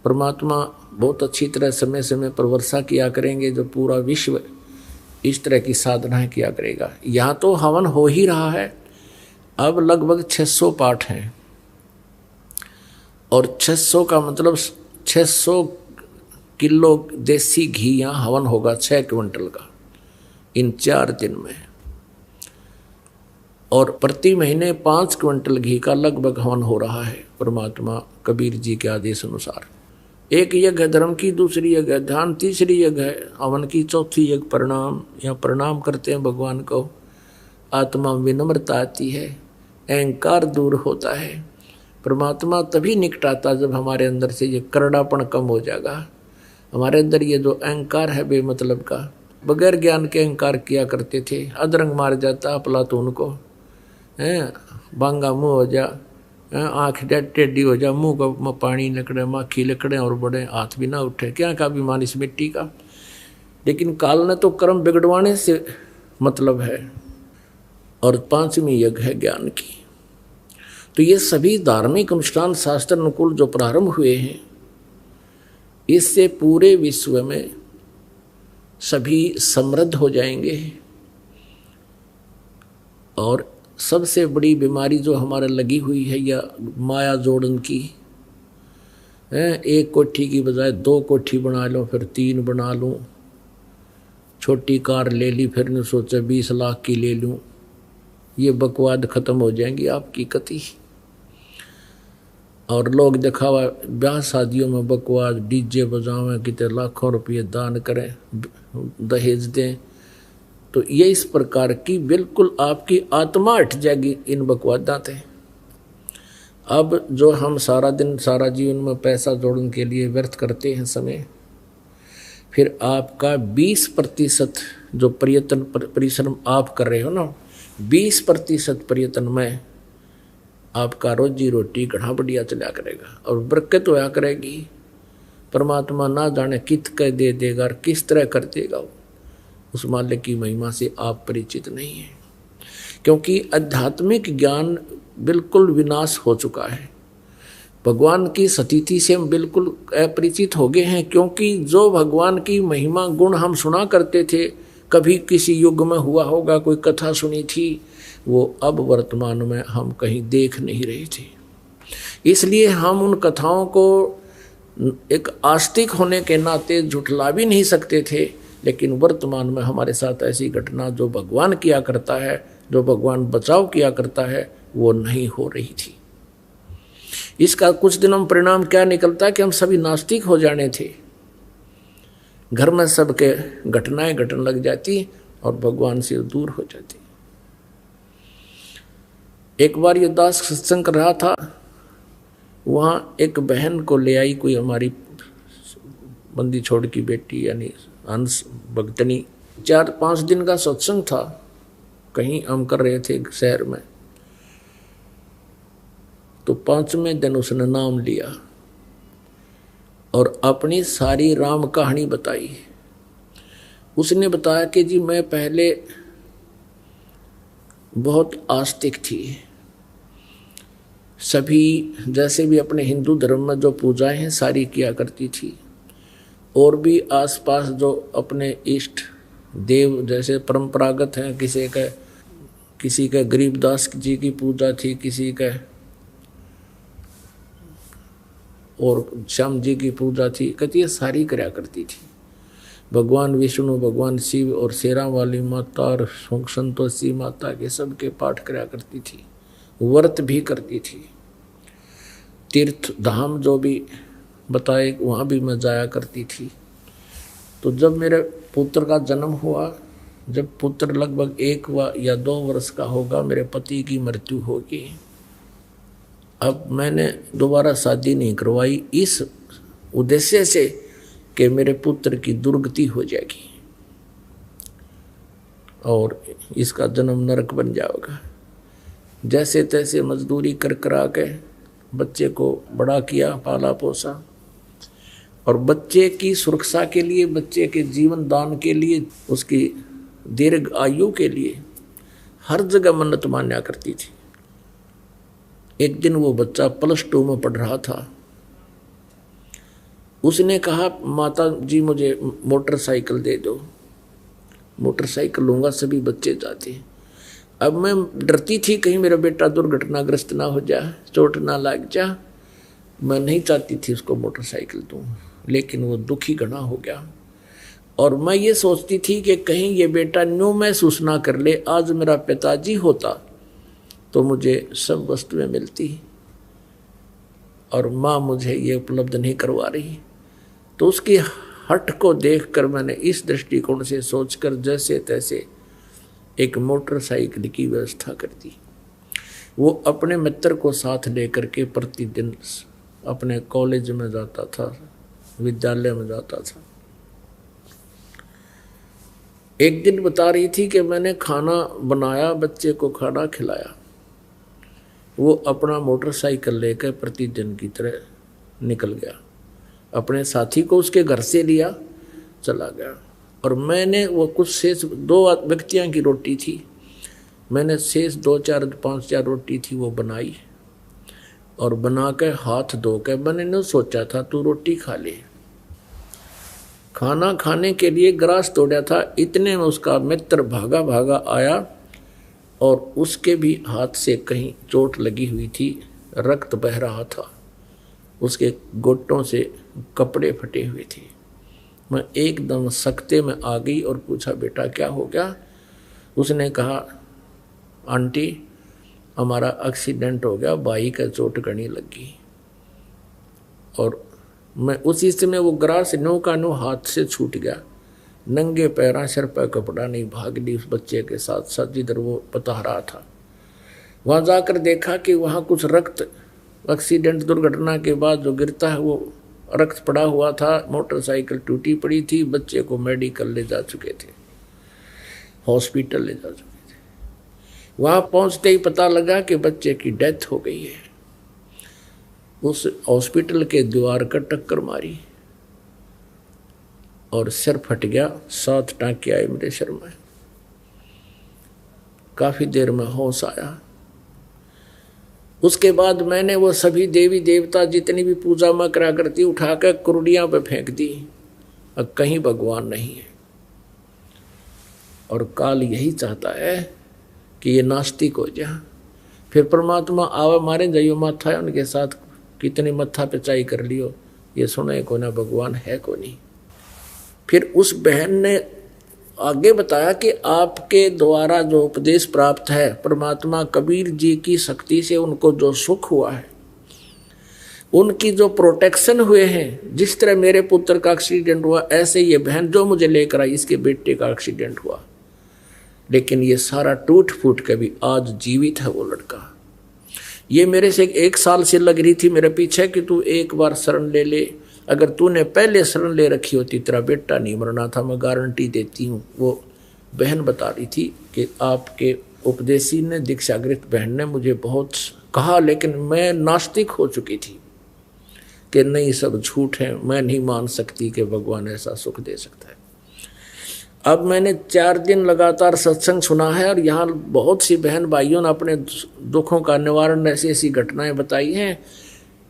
परमात्मा बहुत अच्छी तरह समय समय पर वर्षा किया करेंगे, जो पूरा विश्व इस तरह की साधनाएं किया करेगा। यहाँ तो हवन हो ही रहा है, अब लगभग 600 पाठ हैं, और 600 का मतलब 600 किलो देसी घी यहाँ हवन होगा, 6 क्विंटल का, इन 4 दिन में। और प्रति महीने 5 क्विंटल घी का लगभग हवन हो रहा है परमात्मा कबीर जी के आदेश अनुसार। एक यज्ञ है धर्म की, दूसरी यज्ञ है ध्यान, तीसरी यज्ञ है हवन की, चौथी यज्ञ प्रणाम। या प्रणाम करते हैं भगवान को, आत्मा में विनम्रता आती है, अहंकार दूर होता है। परमात्मा तभी निकट आता जब हमारे अंदर से ये करड़ापन कम हो जाएगा। हमारे अंदर ये जो अहंकार है बेमतलब का, बगैर ज्ञान के अहंकार किया करते थे। अदरंग मार जाता अफलातून को, हैं बांगा मुँह हो जा, आँख टेढ़ी हो जा, मुँह का पानी निकले, माखी लिकड़े और बड़े हाथ भी ना उठे, क्या का अभिमान इस मिट्टी का। लेकिन काल ने तो कर्म बिगड़वाने से मतलब है। और 5वीं यज्ञ है ज्ञान की। तो ये सभी धार्मिक अनुष्ठान शास्त्र अनुकूल जो प्रारंभ हुए हैं, इससे पूरे विश्व में सभी समृद्ध हो जाएंगे। और सबसे बड़ी बीमारी जो हमारे लगी हुई है या माया जोड़न की है, एक कोठी की बजाय 2 कोठी बना लो, फिर 3 बना लूँ, छोटी कार ले ली, फिर ने सोचा 20 लाख की ले लूँ। ये बकवाद खत्म हो जाएंगी आपकी कति। और लोग दिखावा ब्याह शादियों में बकवाद, डीजे बजावें, कितने लाखों रुपये दान करें, दहेज दें। तो ये इस प्रकार की बिल्कुल आपकी आत्मा हट जाएगी इन बकवादात है। अब जो हम सारा दिन सारा जीवन में पैसा जोड़ने के लिए व्यर्थ करते हैं समय, फिर आपका 20% जो प्रयत्न परिश्रम आप कर रहे हो ना, 20% प्रयत्न में आपका रोजी रोटी घना बढ़िया चला करेगा और बरकत होया करेगी। परमात्मा ना जाने कित कह दे देगा और किस तरह कर देगा, उस मालिक की महिमा से आप परिचित नहीं हैं। क्योंकि आध्यात्मिक ज्ञान बिल्कुल विनाश हो चुका है। भगवान की स्थिति से हम बिल्कुल अपरिचित हो गए हैं। क्योंकि जो भगवान की महिमा गुण हम सुना करते थे, कभी किसी युग में हुआ होगा, कोई कथा सुनी थी, वो अब वर्तमान में हम कहीं देख नहीं रहे थे। इसलिए हम उन कथाओं को एक आस्तिक होने के नाते झुठला भी नहीं सकते थे। लेकिन वर्तमान में हमारे साथ ऐसी घटना जो भगवान किया करता है, जो भगवान बचाव किया करता है, वो नहीं हो रही थी। इसका कुछ दिनों में परिणाम क्या निकलता कि हम सभी नास्तिक हो जाने थे। घर में सबके घटनाएं घटने लग जाती और भगवान से दूर हो जाती। एक बार ये दास सत्संग कर रहा था, वहाँ एक बहन को ले आई कोई हमारी बंदी छोड़ की बेटी, यानी हंस भगतनी। 4-5 दिन का सत्संग था, कहीं हम कर रहे थे शहर में। तो 5वें दिन उसने नाम लिया और अपनी सारी राम कहानी बताई। उसने बताया कि जी मैं पहले बहुत आस्तिक थी, सभी जैसे भी अपने हिंदू धर्म में जो पूजाएं हैं सारी किया करती थी, और भी आसपास जो अपने इष्ट देव जैसे परंपरागत हैं, किसी का गरीबदास जी की पूजा थी, किसी का और श्याम जी की पूजा थी, कहती है सारी कराया करती थी। भगवान विष्णु, भगवान शिव और शेरा वाली माता और संतोषी माता के सबके पाठ कराया करती थी, व्रत भी करती थी। तीर्थ धाम जो भी बताए वहाँ भी मैं जाया करती थी। तो जब मेरे पुत्र का जन्म हुआ, जब पुत्र लगभग 1 या 2 वर्ष का होगा, मेरे पति की मृत्यु होगी। अब मैंने दोबारा शादी नहीं करवाई इस उद्देश्य से कि मेरे पुत्र की दुर्गति हो जाएगी और इसका जन्म नरक बन जाएगा। जैसे तैसे मजदूरी कर करा के बच्चे को बड़ा किया, पाला पोसा, और बच्चे की सुरक्षा के लिए, बच्चे के जीवन दान के लिए, उसकी दीर्घ आयु के लिए हर जगह मन्नत मान्या करती थी। एक दिन वो बच्चा +2 में पढ़ रहा था। उसने कहा, माता जी मुझे मोटरसाइकिल दे दो। मोटरसाइकिल लूँगा, सभी बच्चे जाते हैं। अब मैं डरती थी कहीं मेरा बेटा दुर्घटनाग्रस्त ना हो जाए, चोट ना लग जा। मैं नहीं चाहती थी उसको मोटरसाइकिल दूँ, लेकिन वो दुखी घना हो गया। और मैं ये सोचती थी कि कहीं ये बेटा न्यू महसूस ना कर ले, आज मेरा पिताजी होता तो मुझे सब वस्तुएं मिलती और माँ मुझे ये उपलब्ध नहीं करवा रही। तो उसकी हट को देखकर मैंने इस दृष्टिकोण से सोचकर जैसे तैसे एक मोटरसाइकिल की व्यवस्था कर दी। वो अपने मित्र को साथ लेकर के प्रतिदिन अपने कॉलेज में जाता था, विद्यालय में जाता था। एक दिन बता रही थी कि मैंने खाना बनाया, बच्चे को खाना खिलाया। वो अपना मोटरसाइकिल लेकर प्रतिदिन की तरह निकल गया, अपने साथी को उसके घर से लिया, चला गया। और मैंने वो कुछ शेष 2 व्यक्तियों की रोटी थी, मैंने शेष 2-4-5 रोटी थी वो बनाई और बना के हाथ धो के मैंने नहीं सोचा था तू रोटी खा ले। खाना खाने के लिए गिलास तोड़ा था, इतने में उसका मित्र भागा भागा आया और उसके भी हाथ से कहीं चोट लगी हुई थी, रक्त बह रहा था, उसके घुटनों से कपड़े फटे हुए थे। मैं एकदम सख्ते में आ गई और पूछा, बेटा क्या हो गया? उसने कहा, आंटी हमारा एक्सीडेंट हो गया, बाई का चोट घनी लगी। और मैं उसी समय वो गिलास नो का नो हाथ से छूट गया, नंगे पैरा, सिर पर कपड़ा नहीं, भाग ली उस बच्चे के साथ साथ जिधर वो बता रहा था। वहाँ जाकर देखा कि वहाँ कुछ रक्त, एक्सीडेंट दुर्घटना के बाद जो गिरता है वो रक्त पड़ा हुआ था, मोटरसाइकिल टूटी पड़ी थी, बच्चे को मेडिकल ले जा चुके थे, हॉस्पिटल ले जा चुके थे। वहाँ पहुँचते ही पता लगा कि बच्चे की डेथ हो गई है। उस हॉस्पिटल के दीवार का टक्कर मारी और सिर फट गया, 7 टाँके आए मेरे सिर में। काफी देर में होश आया। उसके बाद मैंने वो सभी देवी देवता जितनी भी पूजा में करा करती उठाकर कुर्डियां पे फेंक दी, अब कहीं भगवान नहीं है। और काल यही चाहता है कि ये नास्तिक हो जाए, फिर परमात्मा आवे मारे जाइयो माथा है उनके साथ, कितनी मत्था पे चाई कर लियो, ये सुने को ना भगवान है को नहीं। फिर उस बहन ने आगे बताया कि आपके द्वारा जो उपदेश प्राप्त है, परमात्मा कबीर जी की शक्ति से उनको जो सुख हुआ है, उनकी जो प्रोटेक्शन हुए हैं, जिस तरह मेरे पुत्र का एक्सीडेंट हुआ ऐसे ये बहन जो मुझे लेकर आई, इसके बेटे का एक्सीडेंट हुआ, लेकिन ये सारा टूट फूट के भी आज जीवित है वो लड़का। ये मेरे से 1 साल से लग रही थी मेरे पीछे कि तू एक बार शरण ले ले, अगर तूने पहले शरण ले रखी होती तेरा बेटा नहीं मरना था, मैं गारंटी देती हूँ। वो बहन बता रही थी कि आपके उपदेशी ने, दीक्षागृत बहन ने मुझे बहुत कहा, लेकिन मैं नास्तिक हो चुकी थी कि नहीं सब झूठ है, मैं नहीं मान सकती कि भगवान ऐसा सुख दे सकता है। अब मैंने 4 दिन लगातार सत्संग सुना है और यहाँ बहुत सी बहन भाइयों ने अपने दुखों का निवारण ऐसी ऐसी घटनाएं बताई हैं।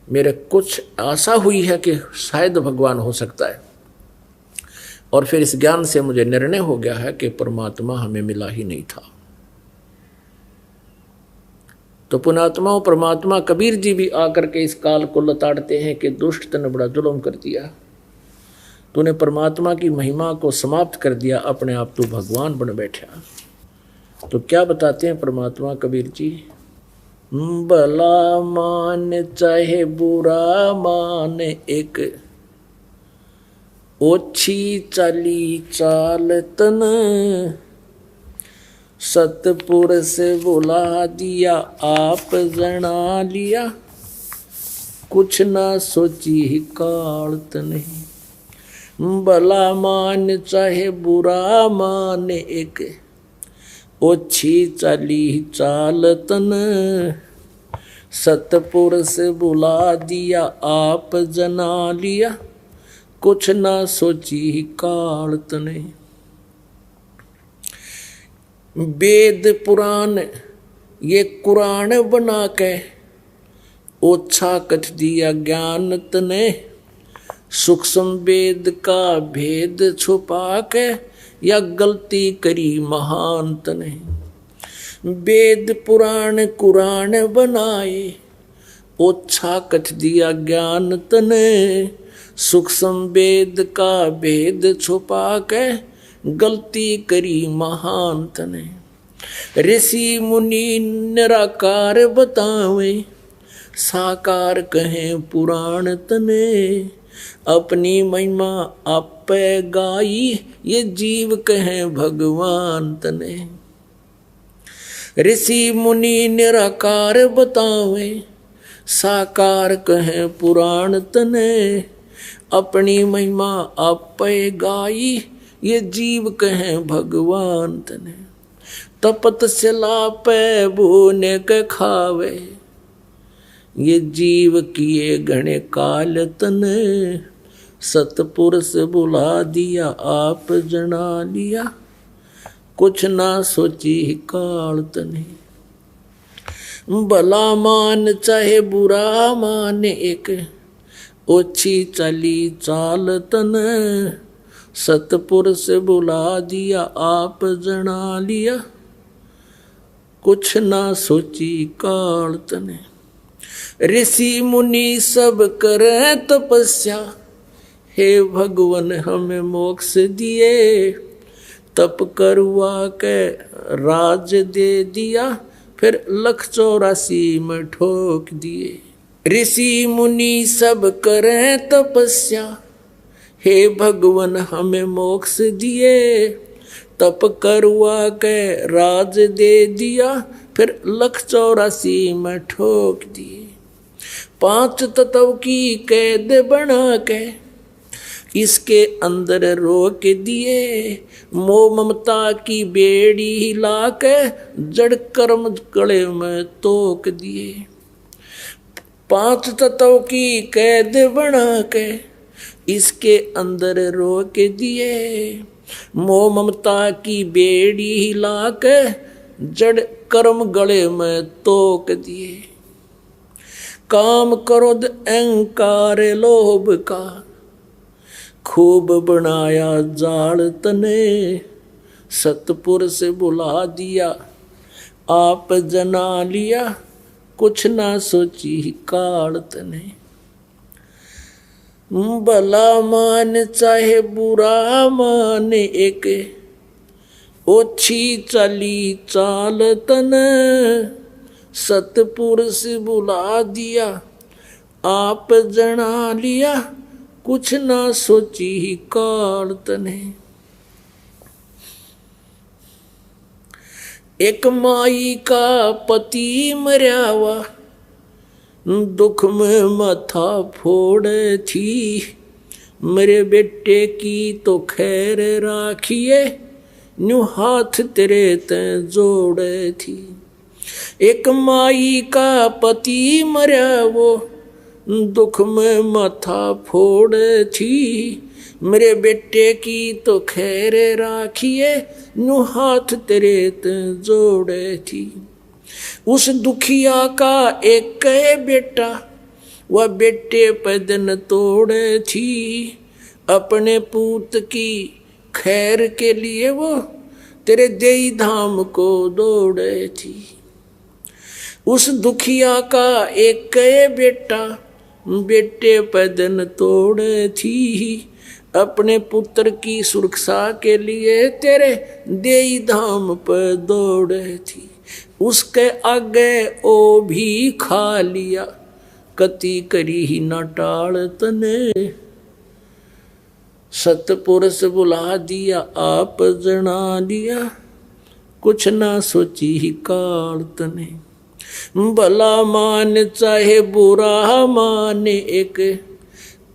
मेरे कुछ आशा हुई है कि शायद भगवान हो सकता है, और फिर इस ज्ञान से मुझे निर्णय हो गया है कि परमात्मा हमें मिला ही नहीं था। तो पुणात्मा परमात्मा कबीर जी भी आकर के इस काल को लताड़ते हैं कि दुष्ट ने बड़ा जुल्म कर दिया। तूने परमात्मा की महिमा को समाप्त कर दिया, अपने आप तू भगवान बन बैठा। तो क्या बताते हैं परमात्मा कबीर जी, भला मान चाहे बुरा मान एक, ओछी चाली चाल तन, सतपुरुष बुला दिया आप जना लिया, कुछ ना सोची ही कालत नहीं। भला मान चाहे बुरा मान एक, ओछी चाली चाल तन, सतपुरुष बुला दिया आप जना लिया, कुछ ना सोची ही कालत नहीं। वेद पुराण ये कुरान बना के, ओछा कथ दिया ज्ञान तने, सूक्ष्म वेद का भेद छुपा के, या गलती करी महान तने। वेद पुराण कुरान बनाए, ओछा कथ दिया ज्ञान तने, सूक्ष्म वेद का भेद छुपा के, गलती करी महान तने। ऋषि मुनि निराकार बतावे, साकार कहें पुराण तने, अपनी महिमा आपे गाई, ये जीव कहें भगवान तने। ऋषि मुनि निराकार बतावे, साकार कहें पुराण तने, अपनी महिमा आपे गाई, ये जीव कहें भगवान तने। तपत सिला पे भूने के खावे, ये जीव किए घने काल तने, सतपुरुष बुला दिया आप जना लिया, कुछ ना सोची काल तने। भला मान चाहे बुरा मान एक, ओछी चली चाल तने, सतपुरुष बुला दिया आप जना लिया, कुछ ना सोची काल तने। ऋषि मुनि सब करे तपस्या, हे भगवान हमें मोक्ष दिए, तप करवा के राज दे दिया, फिर 184 में ठोक दिए। ऋषि मुनि सब करे तपस्या, हे भगवान हमें मोक्ष दिए, तप करवा के राज दे दिया, फिर 184 में ठोक दिए। 5 तत्व की कैद बना के, इसके अंदर रोक दिए, मोह ममता की बेड़ी हिला के, जड़ कर्म गले में तोक दिए। 5 तत्व की कैद बना के, इसके अंदर रोक दिए, मोह ममता की बेड़ी हिला के, जड़ कर्म गले में तोक दिए। काम क्रोध अहंकार लोभ का, खूब बनाया जाल तने, सतपुरुष बुला दिया आप जना लिया, कुछ ना सोची काल तने। भला मान चाहे बुरा मान एक, ओछी चली चाल तने, सतपुरुष बुला दिया आप जना लिया, कुछ ना सोची काल तने। एक माई का पति मर्यावा, दुख में माथा फोड़े थी, मेरे बेटे की तो खैर राखिए, न्यू हाथ तेरे ते जोड़े थी। एक माई का पति मरा वो, दुख में माथा फोड़े थी, मेरे बेटे की तो खैर राखिए, न्यू हाथ तेरे ते जोड़े थी। उस दुखिया का एक बेटा, वह बेटे पे दिन तोड़े थी, अपने पूत की खैर के लिए वो तेरे देई धाम को दौड़े थी। उस दुखिया का एक बेटा, बेटे पे दिन तोड़े थी, अपने पुत्र की सुरक्षा के लिए तेरे देई धाम पर दौड़े थी। उसके आगे ओ भी खा लिया, कति करी ही न टाल तने। सतपुरुष बुला दिया आप जना लिया, कुछ ना सोची ही काल तने। भला मान चाहे बुरा मान एक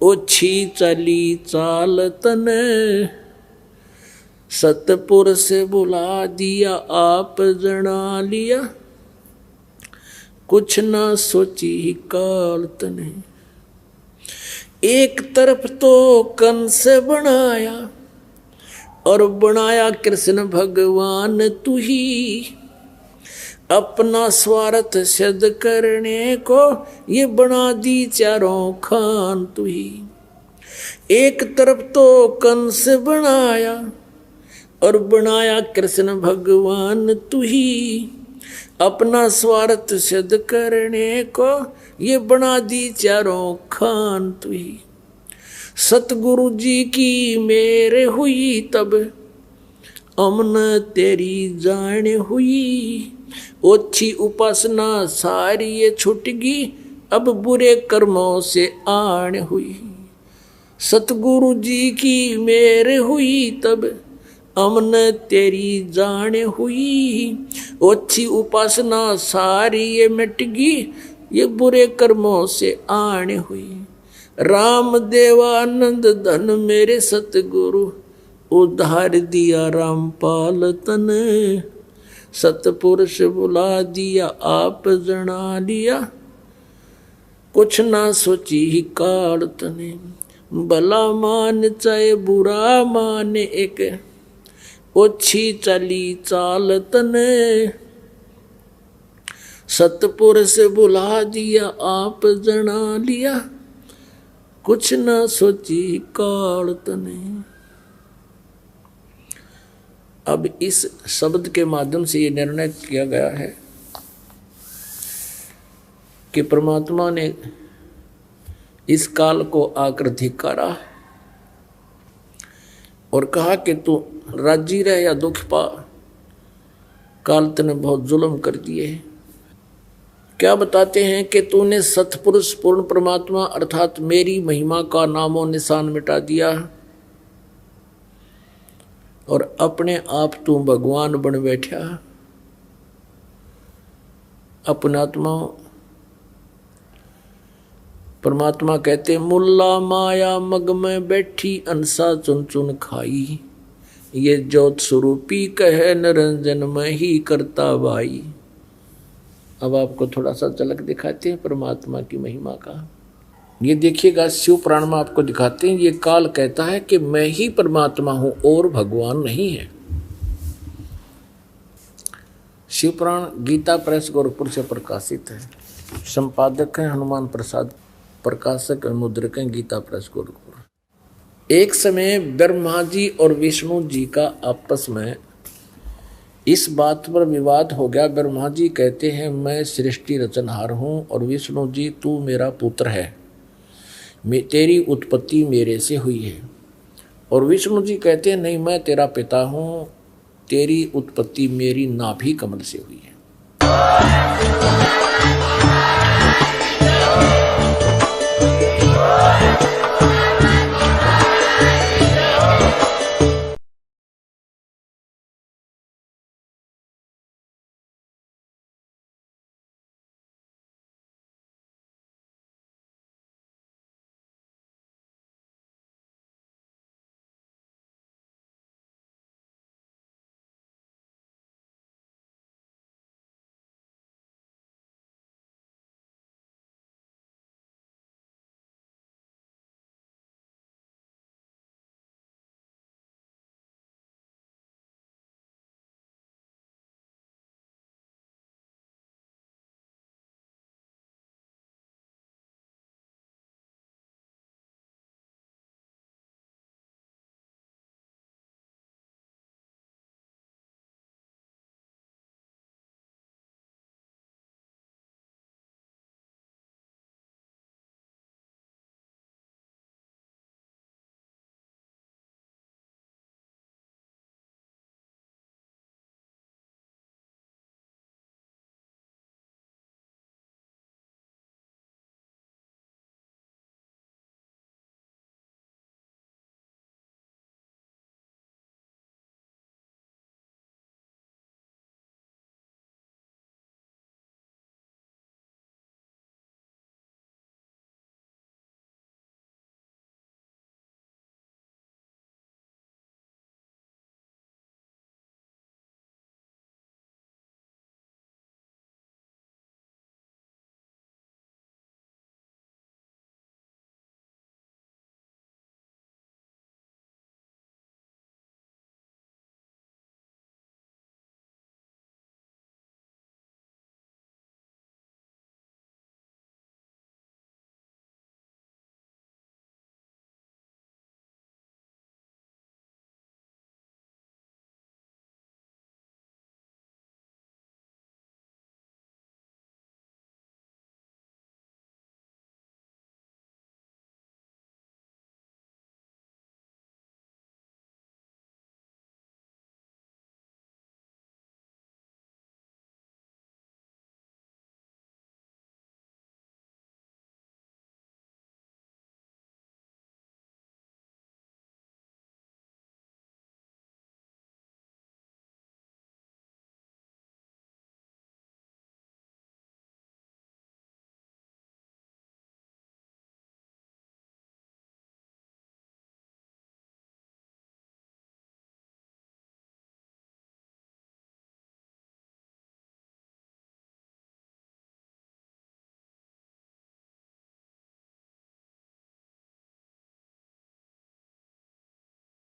ओछी चली चाल तने। सतपुरुष बुला दिया आप जना लिया, कुछ ना सोची ही काल तने। एक तरफ तो कंस बनाया और बनाया कृष्ण भगवान तू ही। अपना स्वार्थ सिद्ध करने को ये बना दी चारों खान तू ही। एक तरफ तो कंस बनाया और बनाया कृष्ण भगवान तू ही। अपना स्वार्थ सिद्ध करने को ये बना दी चारों खान तू ही। सतगुरु जी की मेर हुई तब अमन तेरी जान हुई। ओछी उपासना सारी ये छुटगी, अब बुरे कर्मों से आन हुई। सतगुरु जी की मेर हुई तब अमन तेरी जान हुई। ओछी उपासना सारी ये मिटगी, ये बुरे कर्मों से आन हुई। राम देवानंद धन मेरे सतगुरु, उद्धार दिया रामपाल तन। सतपुरुष बुला दिया आप जना लिया, कुछ ना सोची ही काल तने। भला मान चाहे बुरा मान एक ओछी चली चाल तने। सतपुरुष बुला दिया आप जना लिया, कुछ ना सोची काल तने। अब इस शब्द के माध्यम से ये निर्णय किया गया है कि परमात्मा ने इस काल को आकर धिक्कारा और कहा कि तू राजी रह या दुख पा, काल तूने बहुत जुल्म कर दिए। क्या बताते हैं कि तूने सतपुरुष पूर्ण परमात्मा अर्थात मेरी महिमा का नामो निशान मिटा दिया और अपने आप तू भगवान बन बैठा। अपने आत्मा परमात्मा कहते मुल्ला माया मग में बैठी अंसा चुन चुन खाई। ये ज्योत स्वरूपी कहे निरंजन में ही करता भाई। अब आपको थोड़ा सा झलक दिखाते हैं परमात्मा की महिमा का। ये देखिएगा शिव पुराण में आपको दिखाते हैं, ये काल कहता है कि मैं ही परमात्मा हूं और भगवान नहीं है। शिव पुराण गीता प्रेस गोरखपुर से प्रकाशित है। संपादक हैं हनुमान प्रसाद, प्रकाशक और मुद्रक हैं गीता प्रेस गोरखपुर। एक समय ब्रह्मा जी और विष्णु जी का आपस में इस बात पर विवाद हो गया। ब्रह्मा जी कहते हैं मैं सृष्टि रचनहार हूँ और विष्णु जी तू मेरा पुत्र है, तेरी उत्पत्ति मेरे से हुई है। और विष्णु जी कहते हैं नहीं मैं तेरा पिता हूँ, तेरी उत्पत्ति मेरी नाभि कमल से हुई है।